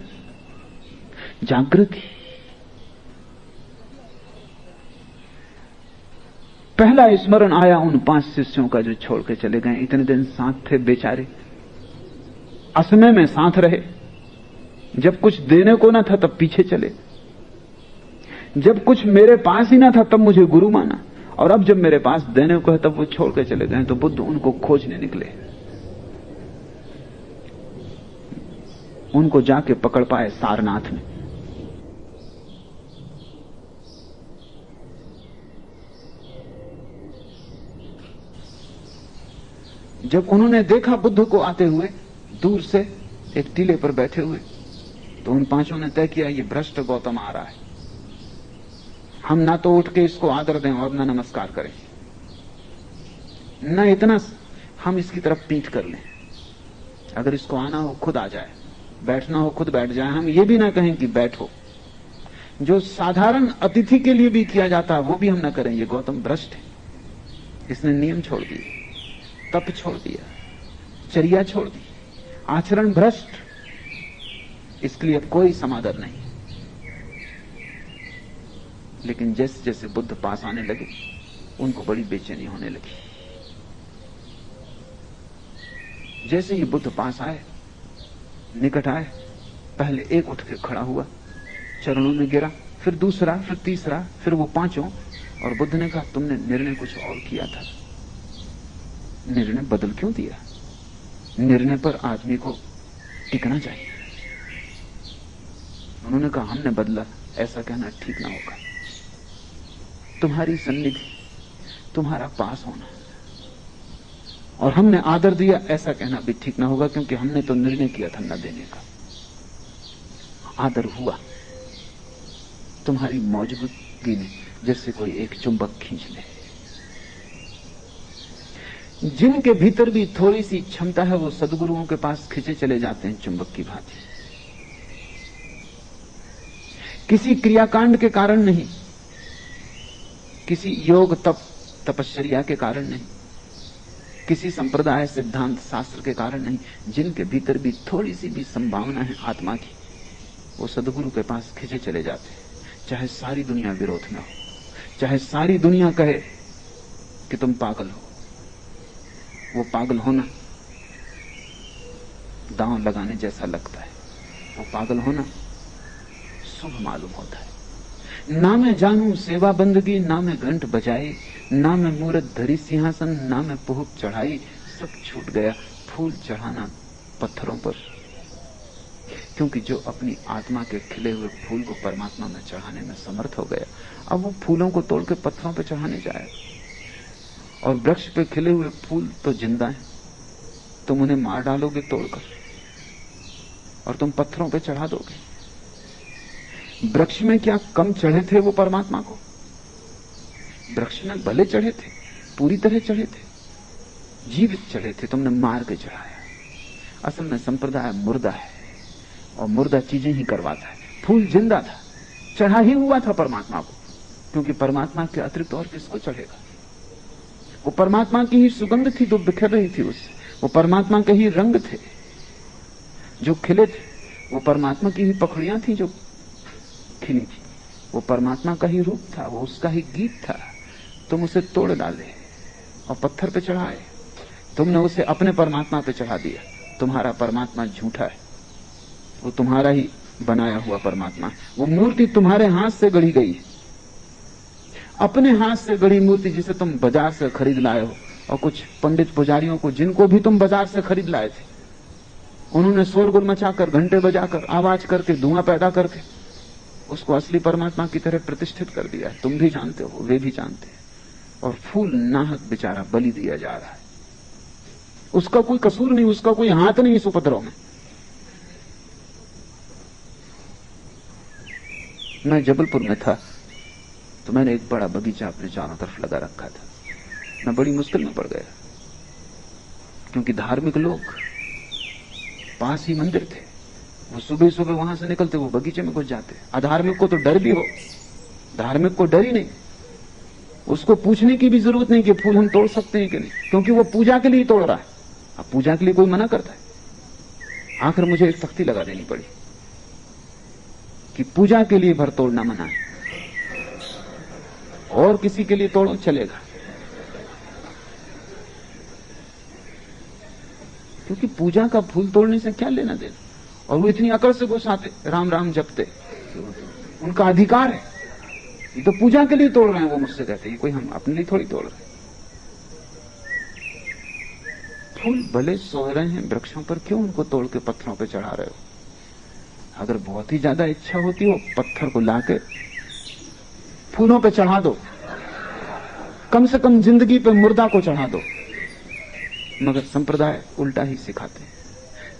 जागृति। पहला स्मरण आया उन 5 शिष्यों का जो छोड़ के चले गए। इतने दिन साथ थे बेचारे, असमय में साथ रहे। जब कुछ देने को ना था तब पीछे चले, जब कुछ मेरे पास ही ना था तब मुझे गुरु माना, और अब जब मेरे पास देने को है तब वो छोड़ के चले गए। तो बुद्ध उनको खोजने निकले, उनको जाके पकड़ पाए सारनाथ में। जब उन्होंने देखा बुद्ध को आते हुए दूर से एक टीले पर बैठे हुए, तो उन 5 ने तय किया, ये भ्रष्ट गौतम आ रहा है, हम ना तो उठ के इसको आदर दें और ना नमस्कार करें, न इतना हम इसकी तरफ पीठ कर लें। अगर इसको आना हो खुद आ जाए, बैठना हो खुद बैठ जाए, हम ये भी ना कहें कि बैठो। जो साधारण अतिथि के लिए भी किया जाता है वो भी हम ना करें। ये गौतम भ्रष्ट है, इसने नियम छोड़ दिए, तप छोड़ दिया, चर्या छोड़ दी, आचरण भ्रष्ट, इसके लिए अब कोई समादर नहीं। लेकिन जैसे जैसे बुद्ध पास आने लगे उनको बड़ी बेचैनी होने लगी। जैसे ही बुद्ध पास आए, निकट आए, पहले एक उठ के खड़ा हुआ, चरणों में गिरा, फिर दूसरा, फिर तीसरा, फिर वो 5। और बुद्ध ने कहा, तुमने निर्णय कुछ और किया था, निर्णय बदल क्यों दिया? निर्णय पर आदमी को टिकना चाहिए। उन्होंने कहा, हमने बदला, ऐसा कहना ठीक ना होगा। तुम्हारी सन्निधि, तुम्हारा पास होना और हमने आदर दिया, ऐसा कहना भी ठीक ना होगा, क्योंकि हमने तो निर्णय किया था न देने का। आदर हुआ तुम्हारी मौजूदगी ने, जैसे कोई एक चुंबक खींच ले। जिनके भीतर भी थोड़ी सी क्षमता है वो सद्गुरुओं के पास खिंचे चले जाते हैं चुंबक की भांति। किसी क्रियाकांड के कारण नहीं, किसी योग तप तपश्चर्या के कारण नहीं, किसी संप्रदाय सिद्धांत शास्त्र के कारण नहीं। जिनके भीतर भी थोड़ी सी भी संभावना है आत्मा की, वो सद्गुरु के पास खिंचे चले जाते हैं। चाहे सारी दुनिया विरोध में हो, चाहे सारी दुनिया कहे कि तुम पागल हो, वो पागल होना दांव लगाने जैसा लगता है, वो पागल होना शुभ मालूम होता है। ना मैं जानू सेवा बंदगी, ना मैं घंट बजाई, ना मैं मूरत धरी सिंहासन, ना मैं पुहुक चढ़ाई, सब छूट गया फूल चढ़ाना पत्थरों पर। क्योंकि जो अपनी आत्मा के खिले हुए फूल को परमात्मा में चढ़ाने में समर्थ हो गया, अब वो फूलों को तोड़ के पत्थरों पर चढ़ाने जाएगा। और वृक्ष पे खिले हुए फूल तो जिंदा हैं, तुम उन्हें मार डालोगे तोड़कर और तुम पत्थरों पे चढ़ा दोगे। वृक्ष में क्या कम चढ़े थे वो परमात्मा को? वृक्ष में भले चढ़े थे, पूरी तरह चढ़े थे, जीवित चढ़े थे, तुमने मार के चढ़ाया। असल में संप्रदाय मुर्दा है और मुर्दा चीजें ही करवाता है। फूल जिंदा था, चढ़ा ही हुआ था परमात्मा को, क्योंकि परमात्मा के अतिरिक्त और किसको चढ़ेगा? वो परमात्मा की ही सुगंध थी जो बिखर रही थी उससे, वो परमात्मा के ही रंग थे जो खिले थे, वो परमात्मा की ही पखड़ियां थी जो खिली थी, वो परमात्मा का ही रूप था, वो उसका ही गीत था। तुम उसे तोड़ डाले और पत्थर पे चढ़ाए, तुमने उसे अपने परमात्मा पे चढ़ा दिया। तुम्हारा परमात्मा झूठा है, वो तुम्हारा ही बनाया हुआ परमात्मा। वो मूर्ति तुम्हारे हाथ से गढ़ी गई है, अपने हाथ से गढ़ी मूर्ति जिसे तुम बाजार से खरीद लाए हो। और कुछ पंडित पुजारियों को, जिनको भी तुम बाजार से खरीद लाए थे, उन्होंने शोरगुल मचाकर, घंटे बजाकर, आवाज करके, धुआं पैदा करके उसको असली परमात्मा की तरह प्रतिष्ठित कर दिया है। तुम भी जानते हो, वे भी जानते हैं। और फूल नाहक बेचारा बलि दिया जा रहा है, उसका कोई कसूर नहीं, उसका कोई हाथ नहीं इस उपद्रव में। मैं जबलपुर में था तो मैंने एक बड़ा बगीचा अपने चारों तरफ लगा रखा था। मैं बड़ी मुश्किल में पड़ गया, क्योंकि धार्मिक लोग पास ही मंदिर थे, वो सुबह सुबह वहां से निकलते, वो बगीचे में घुस जाते। अधार्मिक को तो डर भी हो, धार्मिक को डर ही नहीं, उसको पूछने की भी जरूरत नहीं कि फूल हम तोड़ सकते हैं कि नहीं, क्योंकि वो पूजा के लिए तोड़ रहा है। अब पूजा के लिए कोई मना करता है? आखिर मुझे एक सख्ती लगा देनी पड़ी कि पूजा के लिए भर तोड़ना मना है, और किसी के लिए तोड़ो चलेगा, क्योंकि पूजा का फूल तोड़ने से क्या लेना देना। और वो इतनी अकड़ से घुसाते, राम राम जपते, उनका अधिकार है, ये तो पूजा के लिए तोड़ रहे हैं। वो मुझसे कहते हैं कोई हम अपने लिए थोड़ी तोड़ रहे हैं। फूल भले सोह रहे हैं वृक्षों पर, क्यों उनको तोड़ के पत्थरों पे चढ़ा रहे हो? अगर बहुत ही ज्यादा इच्छा होती हो, पत्थर को लाके फूलों पे चढ़ा दो, कम से कम जिंदगी पे मुर्दा को चढ़ा दो। मगर संप्रदाय उल्टा ही सिखाते हैं।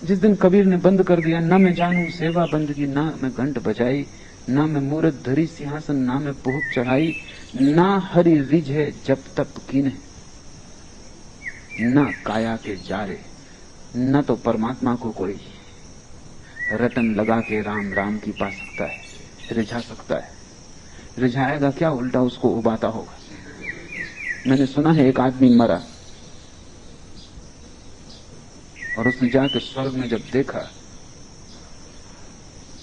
जिस दिन कबीर ने बंद कर दिया, ना मैं जानू सेवा बंदगी, ना मैं घंट बजाई, ना मैं मूरत धरी सिंहासन, ना मैं पुहुक चढ़ाई, ना हरि रिझे जब तप कीने, ना काया के जारे, न तो परमात्मा को कोई रटन लगा के राम राम की पा सकता है, रिझा सकता है। रिझाएगा क्या, उल्टा उसको उबाता होगा। मैंने सुना है एक आदमी मरा और उसने जाकर स्वर्ग में जब देखा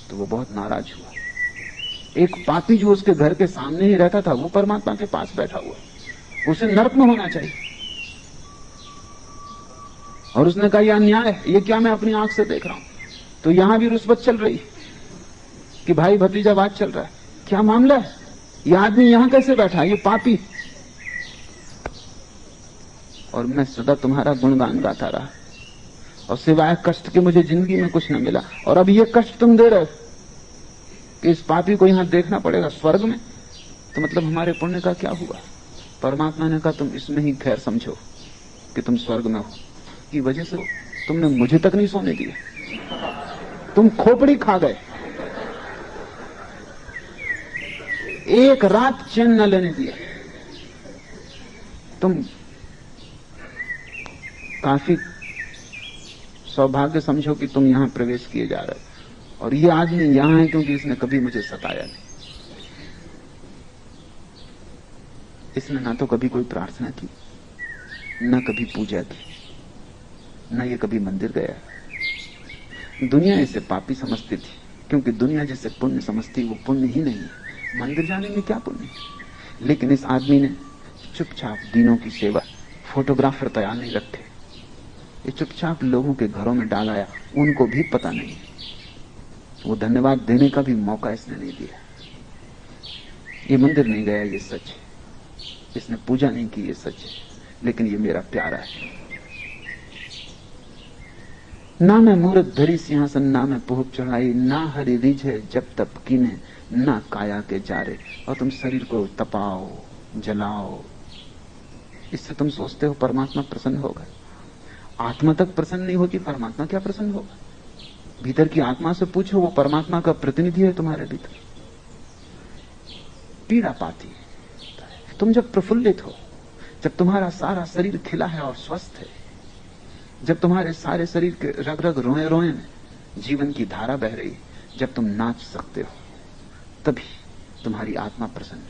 तो वो बहुत नाराज हुआ। एक पापी जो उसके घर के सामने ही रहता था, वो परमात्मा के पास बैठा हुआ, उसे नरक में होना चाहिए। और उसने कहा यह अन्याय है, ये क्या मैं अपनी आंख से देख रहा हूं। तो यहां भी रुस्वत चल रही कि भाई भतीजावाद चल रहा है। क्या मामला है, यह आदमी यहां कैसे बैठा, ये पापी। और मैं सदा तुम्हारा गुणगान गाता रहा, और सिवाय कष्ट के मुझे जिंदगी में कुछ न मिला, और अब ये कष्ट तुम दे रहे हो कि इस पापी को यहां देखना पड़ेगा स्वर्ग में, तो मतलब हमारे पुण्य का क्या हुआ। परमात्मा ने कहा तुम इसमें ही खैर समझो कि तुम स्वर्ग में हो, की वजह से तुमने मुझे तक नहीं सोने दिया, तुम खोपड़ी खा गए, एक रात चैन न लेने दिया। तुम काफी सौभाग्य समझो कि तुम यहां प्रवेश किए जा रहे हो, और ये आदमी यहां है क्योंकि इसने कभी मुझे सताया नहीं। इसने ना तो कभी कोई प्रार्थना की, ना कभी पूजा की, ना ये कभी मंदिर गया। दुनिया इसे पापी समझती थी, क्योंकि दुनिया जिसे पुण्य समझती वो पुण्य ही नहीं है। मंदिर जाने में क्या पुण्य है। लेकिन इस आदमी ने चुपचाप दीनों की सेवा, फोटोग्राफर तैयार नहीं रखे, ये चुपचाप लोगों के घरों में डाल आया, उनको भी पता नहीं, वो धन्यवाद देने का भी मौका इसने नहीं दिया। ये मंदिर नहीं गया, ये सच है, इसने पूजा नहीं की, ये सच है, लेकिन ये मेरा प्यारा है। ना मैं मूरत धरी सिंहासन, ना मैं पुहुक चढ़ाई, ना हरि रिझे जब तप कीने, ना काया के जारे। और तुम शरीर को तपाओ, जलाओ, इससे तुम सोचते हो परमात्मा प्रसन्न होगा। आत्मा तक प्रसन्न नहीं होती, परमात्मा क्या प्रसन्न होगा। भीतर की आत्मा से पूछो, वो परमात्मा का प्रतिनिधि है तुम्हारे भीतर, पीड़ा पाती है। तुम जब प्रफुल्लित हो, जब तुम्हारा सारा शरीर खिला है और स्वस्थ है, जब तुम्हारे सारे शरीर के रग रग रोए रोए में जीवन की धारा बह रही, जब तुम नाच सकते हो, तभी तुम्हारी आत्मा प्रसन्न है।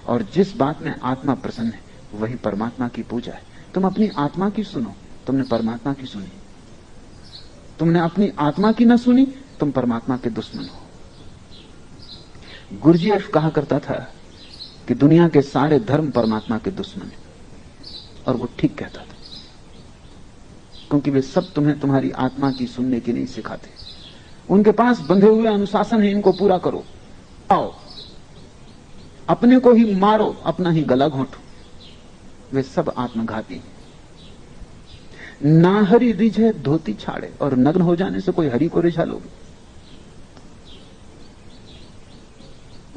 और जिस बात में आत्मा प्रसन्न है वही परमात्मा की पूजा है। तुम अपनी आत्मा की सुनो, तुमने परमात्मा की सुनी। तुमने अपनी आत्मा की न सुनी, तुम परमात्मा के दुश्मन हो। गुरजीएफ कहा करता था कि दुनिया के सारे धर्म परमात्मा के दुश्मन हैं, और वो ठीक कहता था, क्योंकि वे सब तुम्हें तुम्हारी आत्मा की सुनने की नहीं सिखाते। उनके पास बंधे हुए अनुशासन है, इनको पूरा करो, आओ अपने को ही मारो, अपना ही गला घोंटो। वे सब आत्मघाती हैं। ना हरि रिझे धोती छाड़े, और नग्न हो जाने से कोई हरि को रिझा लोगे।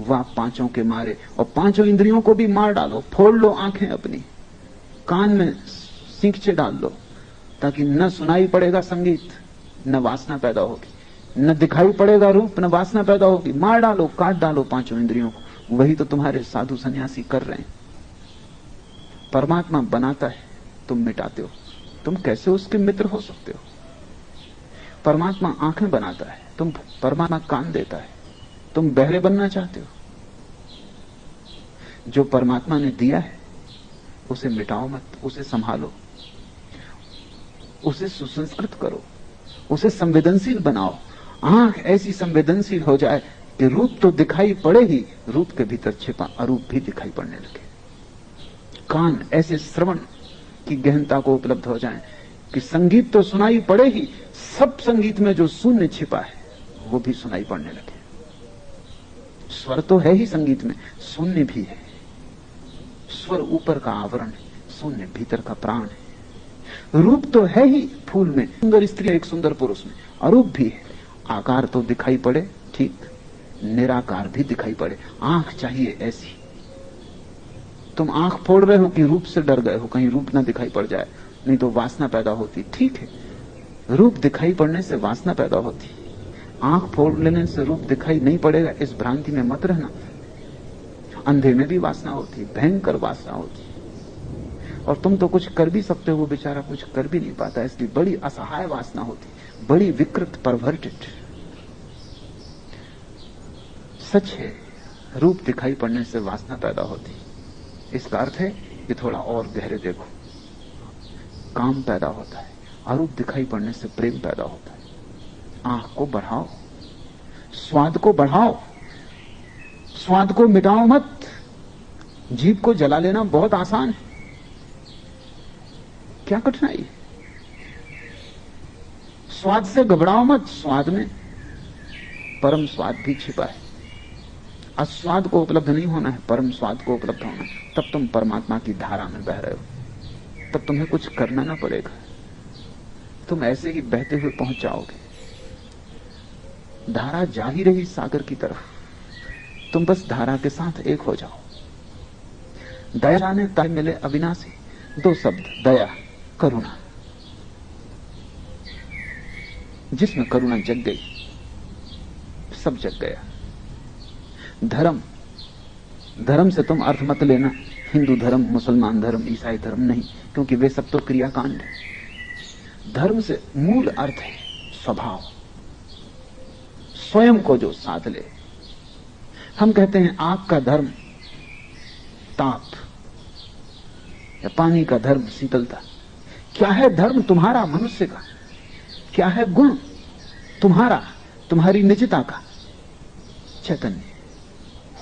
वाह पांचों के मारे, और पांचों इंद्रियों को भी मार डालो, फोड़ लो आंखें अपनी, कान में सींचे डाल लो, ताकि न सुनाई पड़ेगा संगीत, न वासना पैदा होगी, न दिखाई पड़ेगा रूप, न वासना पैदा होगी। मार डालो, काट डालो पांचों इंद्रियों को। वही तो तुम्हारे साधु सन्यासी कर रहे हैं। परमात्मा बनाता है, तुम मिटाते हो। तुम कैसे उसके मित्र हो सकते हो। परमात्मा आंखें बनाता है, तुम परमात्मा कान देता है। तुम बहरे बनना चाहते हो? जो परमात्मा ने दिया है उसे मिटाओ मत, उसे संभालो, उसे सुसंस्कृत करो, उसे संवेदनशील बनाओ। आंख ऐसी संवेदनशील हो जाए कि रूप तो दिखाई पड़े ही, रूप के भीतर छिपा अरूप भी दिखाई पड़ने लगे। कान ऐसे श्रवण की गहनता को उपलब्ध हो जाए कि संगीत तो सुनाई पड़े ही, सब संगीत में जो शून्य छिपा है वो भी सुनाई पड़ने लगे। स्वर तो है ही संगीत में, शून्य भी है। स्वर ऊपर का आवरण है, शून्य भीतर का प्राण है। रूप तो है ही फूल में, सुंदर स्त्री एक सुंदर पुरुष में, अरूप भी है। आकार तो दिखाई पड़े, ठीक, निराकार भी दिखाई पड़े। आंख चाहिए ऐसी। तुम आंख फोड़ रहे हो कि रूप से डर गए हो, कहीं रूप ना दिखाई पड़ जाए, नहीं तो वासना पैदा होती। ठीक है, रूप दिखाई पड़ने से वासना पैदा होती। आंख फोड़ लेने से रूप दिखाई नहीं पड़ेगा, इस भ्रांति में मत रहना। अंधे में भी वासना होती, भयंकर वासना होती, और तुम तो कुछ कर भी सकते हो, वो बेचारा कुछ कर भी नहीं पाता, इसलिए बड़ी असहाय वासना होती, बड़ी विकृत, परवर्टेड। सच है, रूप दिखाई पड़ने से वासना पैदा होती। इसका अर्थ है कि थोड़ा और गहरे देखो, काम पैदा होता है। अरूप दिखाई पड़ने से प्रेम पैदा होता है। आंख को बढ़ाओ, स्वाद को बढ़ाओ, स्वाद को मिटाओ मत। जीभ को जला लेना बहुत आसान है, क्या कठिनाई है? स्वाद से घबराओ मत, स्वाद में परम स्वाद भी छिपा है। अस्वाद को उपलब्ध नहीं होना है, परम स्वाद को उपलब्ध होना है। तब तुम परमात्मा की धारा में बह रहे हो, तब तुम्हें कुछ करना ना पड़ेगा, तुम ऐसे ही बहते हुए पहुंच जाओगे। धारा जा ही रही सागर की तरफ, तुम बस धारा के साथ एक हो जाओ। दया ने ताय मिले अविनाशी, दो शब्द, दया, करुणा। जिसमें करुणा जग गई, सब जग गया। धर्म, धर्म से तुम अर्थ मत लेना हिंदू धर्म, मुसलमान धर्म, ईसाई धर्म, नहीं, क्योंकि वे सब तो क्रियाकांड है। धर्म से मूल अर्थ है स्वभाव, स्वयं को जो साध ले। हम कहते हैं आग का धर्म ताप, या पानी का धर्म शीतलता। क्या है धर्म तुम्हारा, मनुष्य का? क्या है गुण तुम्हारा, तुम्हारी निजता का? चैतन्य,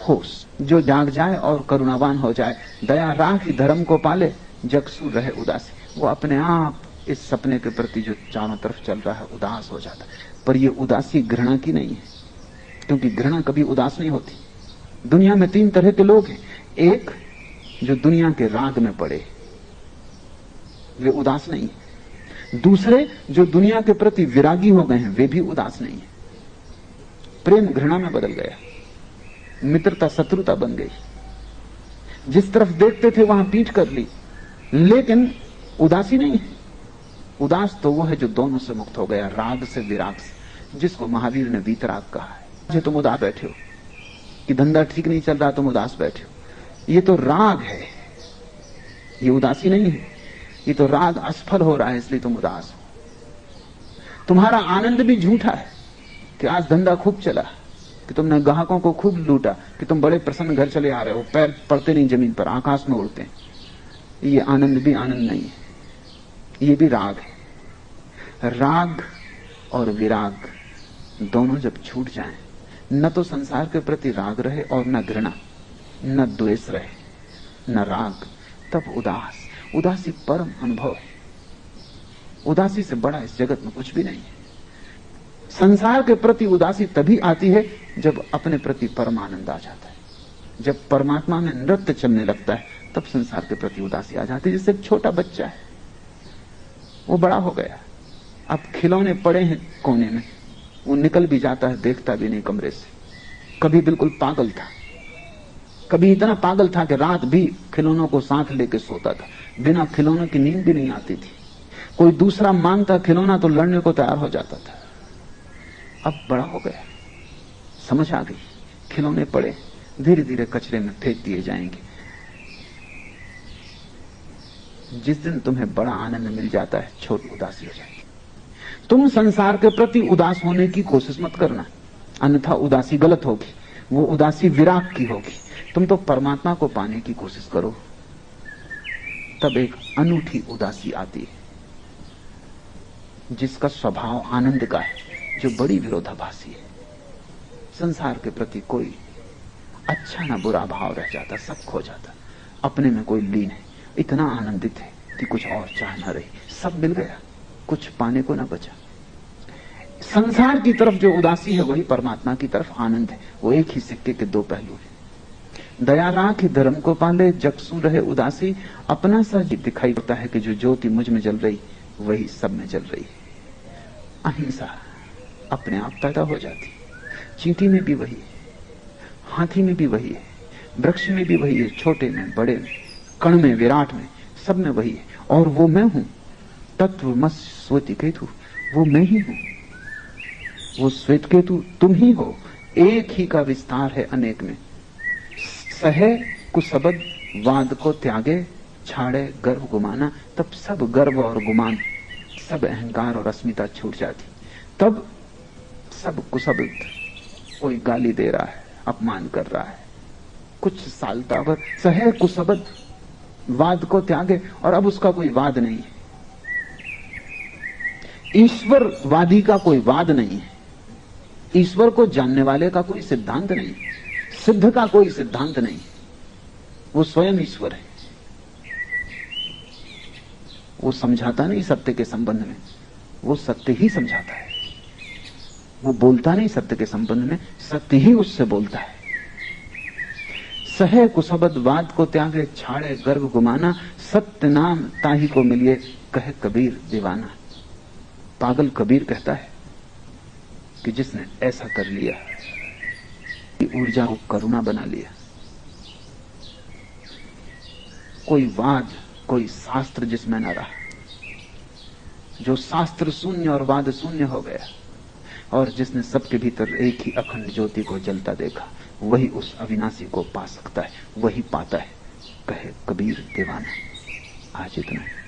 होश, जो जाग जाए और करुणावान हो जाए। दया राखी धर्म को पाले, जगसू रहे उदासी। वो अपने आप इस सपने के प्रति जो चारों तरफ चल रहा है उदास हो जाता है। पर ये उदासी घृणा की नहीं है, क्योंकि घृणा कभी उदास नहीं होती। दुनिया में तीन तरह के लोग हैं। एक जो दुनिया के राग में पड़े, वे उदास नहीं है। दूसरे जो दुनिया के प्रति विरागी हो गए हैं, वे भी उदास नहीं है। प्रेम घृणा में बदल गया, मित्रता शत्रुता बन गई। जिस तरफ देखते थे वहां पीठ कर ली, लेकिन उदासी नहीं है। उदास तो वो है जो दोनों से मुक्त हो गया, राग से विराग से, जिसको महावीर ने वीतराग कहा है। जो तुम उदास बैठे हो कि धंधा ठीक नहीं चल रहा, तुम उदास बैठे हो, ये तो राग है, ये उदासी नहीं है। ये तो राग असफल हो रहा है, इसलिए तुम उदास हो। तुम्हारा आनंद भी झूठा है कि आज धंधा खूब चला, कि तुमने ग्राहकों को खूब लूटा, कि तुम बड़े प्रसन्न घर चले आ रहे हो, पैर पड़ते नहीं जमीन पर, आकाश में उड़ते हैं। ये आनंद भी आनंद नहीं है, ये भी राग है। राग और विराग दोनों जब छूट जाएं, न तो संसार के प्रति राग रहे और न घृणा, न द्वेष रहे, न राग, तब उदासी परम अनुभव है। उदासी से बड़ा इस जगत में कुछ भी नहीं है। संसार के प्रति उदासी तभी आती है जब अपने प्रति परम आनंद आ जाता है। जब परमात्मा में नृत्य चलने लगता है, तब संसार के प्रति उदासी आ जाती है। जैसे एक छोटा बच्चा है, वो बड़ा हो गया, अब खिलौने पड़े हैं कोने में, वो निकल भी जाता है, देखता भी नहीं कमरे से। कभी बिल्कुल पागल था, कभी इतना पागल था कि रात भी खिलौनों को साथ लेके सोता था, बिना खिलौनों की नींद भी नहीं आती थी। कोई दूसरा मांगता खिलौना तो लड़ने को तैयार हो जाता था। अब बड़ा हो गया, समझ आ गई, खिलौने पड़े, धीरे धीरे कचरे में फेंक दिए जाएंगे। जिस दिन तुम्हें बड़ा आनंद मिल जाता है, छोटी उदासी हो जाएगी। तुम संसार के प्रति उदास होने की कोशिश मत करना, अन्यथा उदासी गलत होगी, वो उदासी विराग की होगी। तुम तो परमात्मा को पाने की कोशिश करो, तब एक अनूठी उदासी आती है जिसका स्वभाव आनंद का है, जो बड़ी विरोधाभासी है। संसार के प्रति कोई अच्छा ना बुरा भाव रह जाता, सब खो जाता, अपने में कोई लीन है, इतना आनंदित है कि कुछ और चाह न रही, सब मिल गया, कुछ पाने को ना बचा। संसार की तरफ जो उदासी है वही परमात्मा की तरफ आनंद है, वो एक ही सिक्के के दो पहलू है। दया राख धर्म को पाले, जग सू रहे उदासी, अपना सा दिखाई पड़ता है कि जो ज्योति मुझ में जल रही वही सब में जल रही है। अहिंसा अपने आप पैदा हो जाती, चींटी में भी वही है, हाथी में भी वही है, वृक्ष में भी वही है, छोटे में बड़े में, कण में विराट में, सब में वही है। और वो मैं हूं, तत्वमसि श्वेतकेतु, वो मैं ही हूं, वो श्वेतकेतु तुम ही हो, एक ही का विस्तार है अनेक में। सहे कुसबद वाद को त्यागे, छाड़े गर्व गुमाना, तब सब गर्व और गुमान, सब अहंकार और अस्मिता छूट जाती। तब सब कुसबद, कोई गाली दे रहा है, अपमान कर रहा है, कुछ सालता पर सहे कुसबद वाद को त्यागे, और अब उसका कोई वाद नहीं है। ईश्वरवादी का कोई वाद नहीं है, ईश्वर को जानने वाले का कोई सिद्धांत नहीं, सिद्ध का कोई सिद्धांत नहीं, वो स्वयं ईश्वर है। वो समझाता नहीं सत्य के संबंध में, वो सत्य ही समझाता है। वो बोलता नहीं सत्य के संबंध में, सत्य ही उससे बोलता है। सहे कुसबद वाद को त्यागे, छाड़े गर्व गुमाना, सत्य नाम ताही को मिलिए, कहे कबीर दीवाना। पागल कबीर कहता है कि जिसने ऐसा कर लिया, ऊर्जा को करुणा बना लिया, कोई वाद कोई शास्त्र जिसमें न रहा, जो शास्त्र शून्य और वाद शून्य हो गया, और जिसने सबके भीतर एक ही अखंड ज्योति को जलता देखा, वही उस अविनाशी को पा सकता है, वही पाता है। कहे कबीर दीवाना। आज इतना है।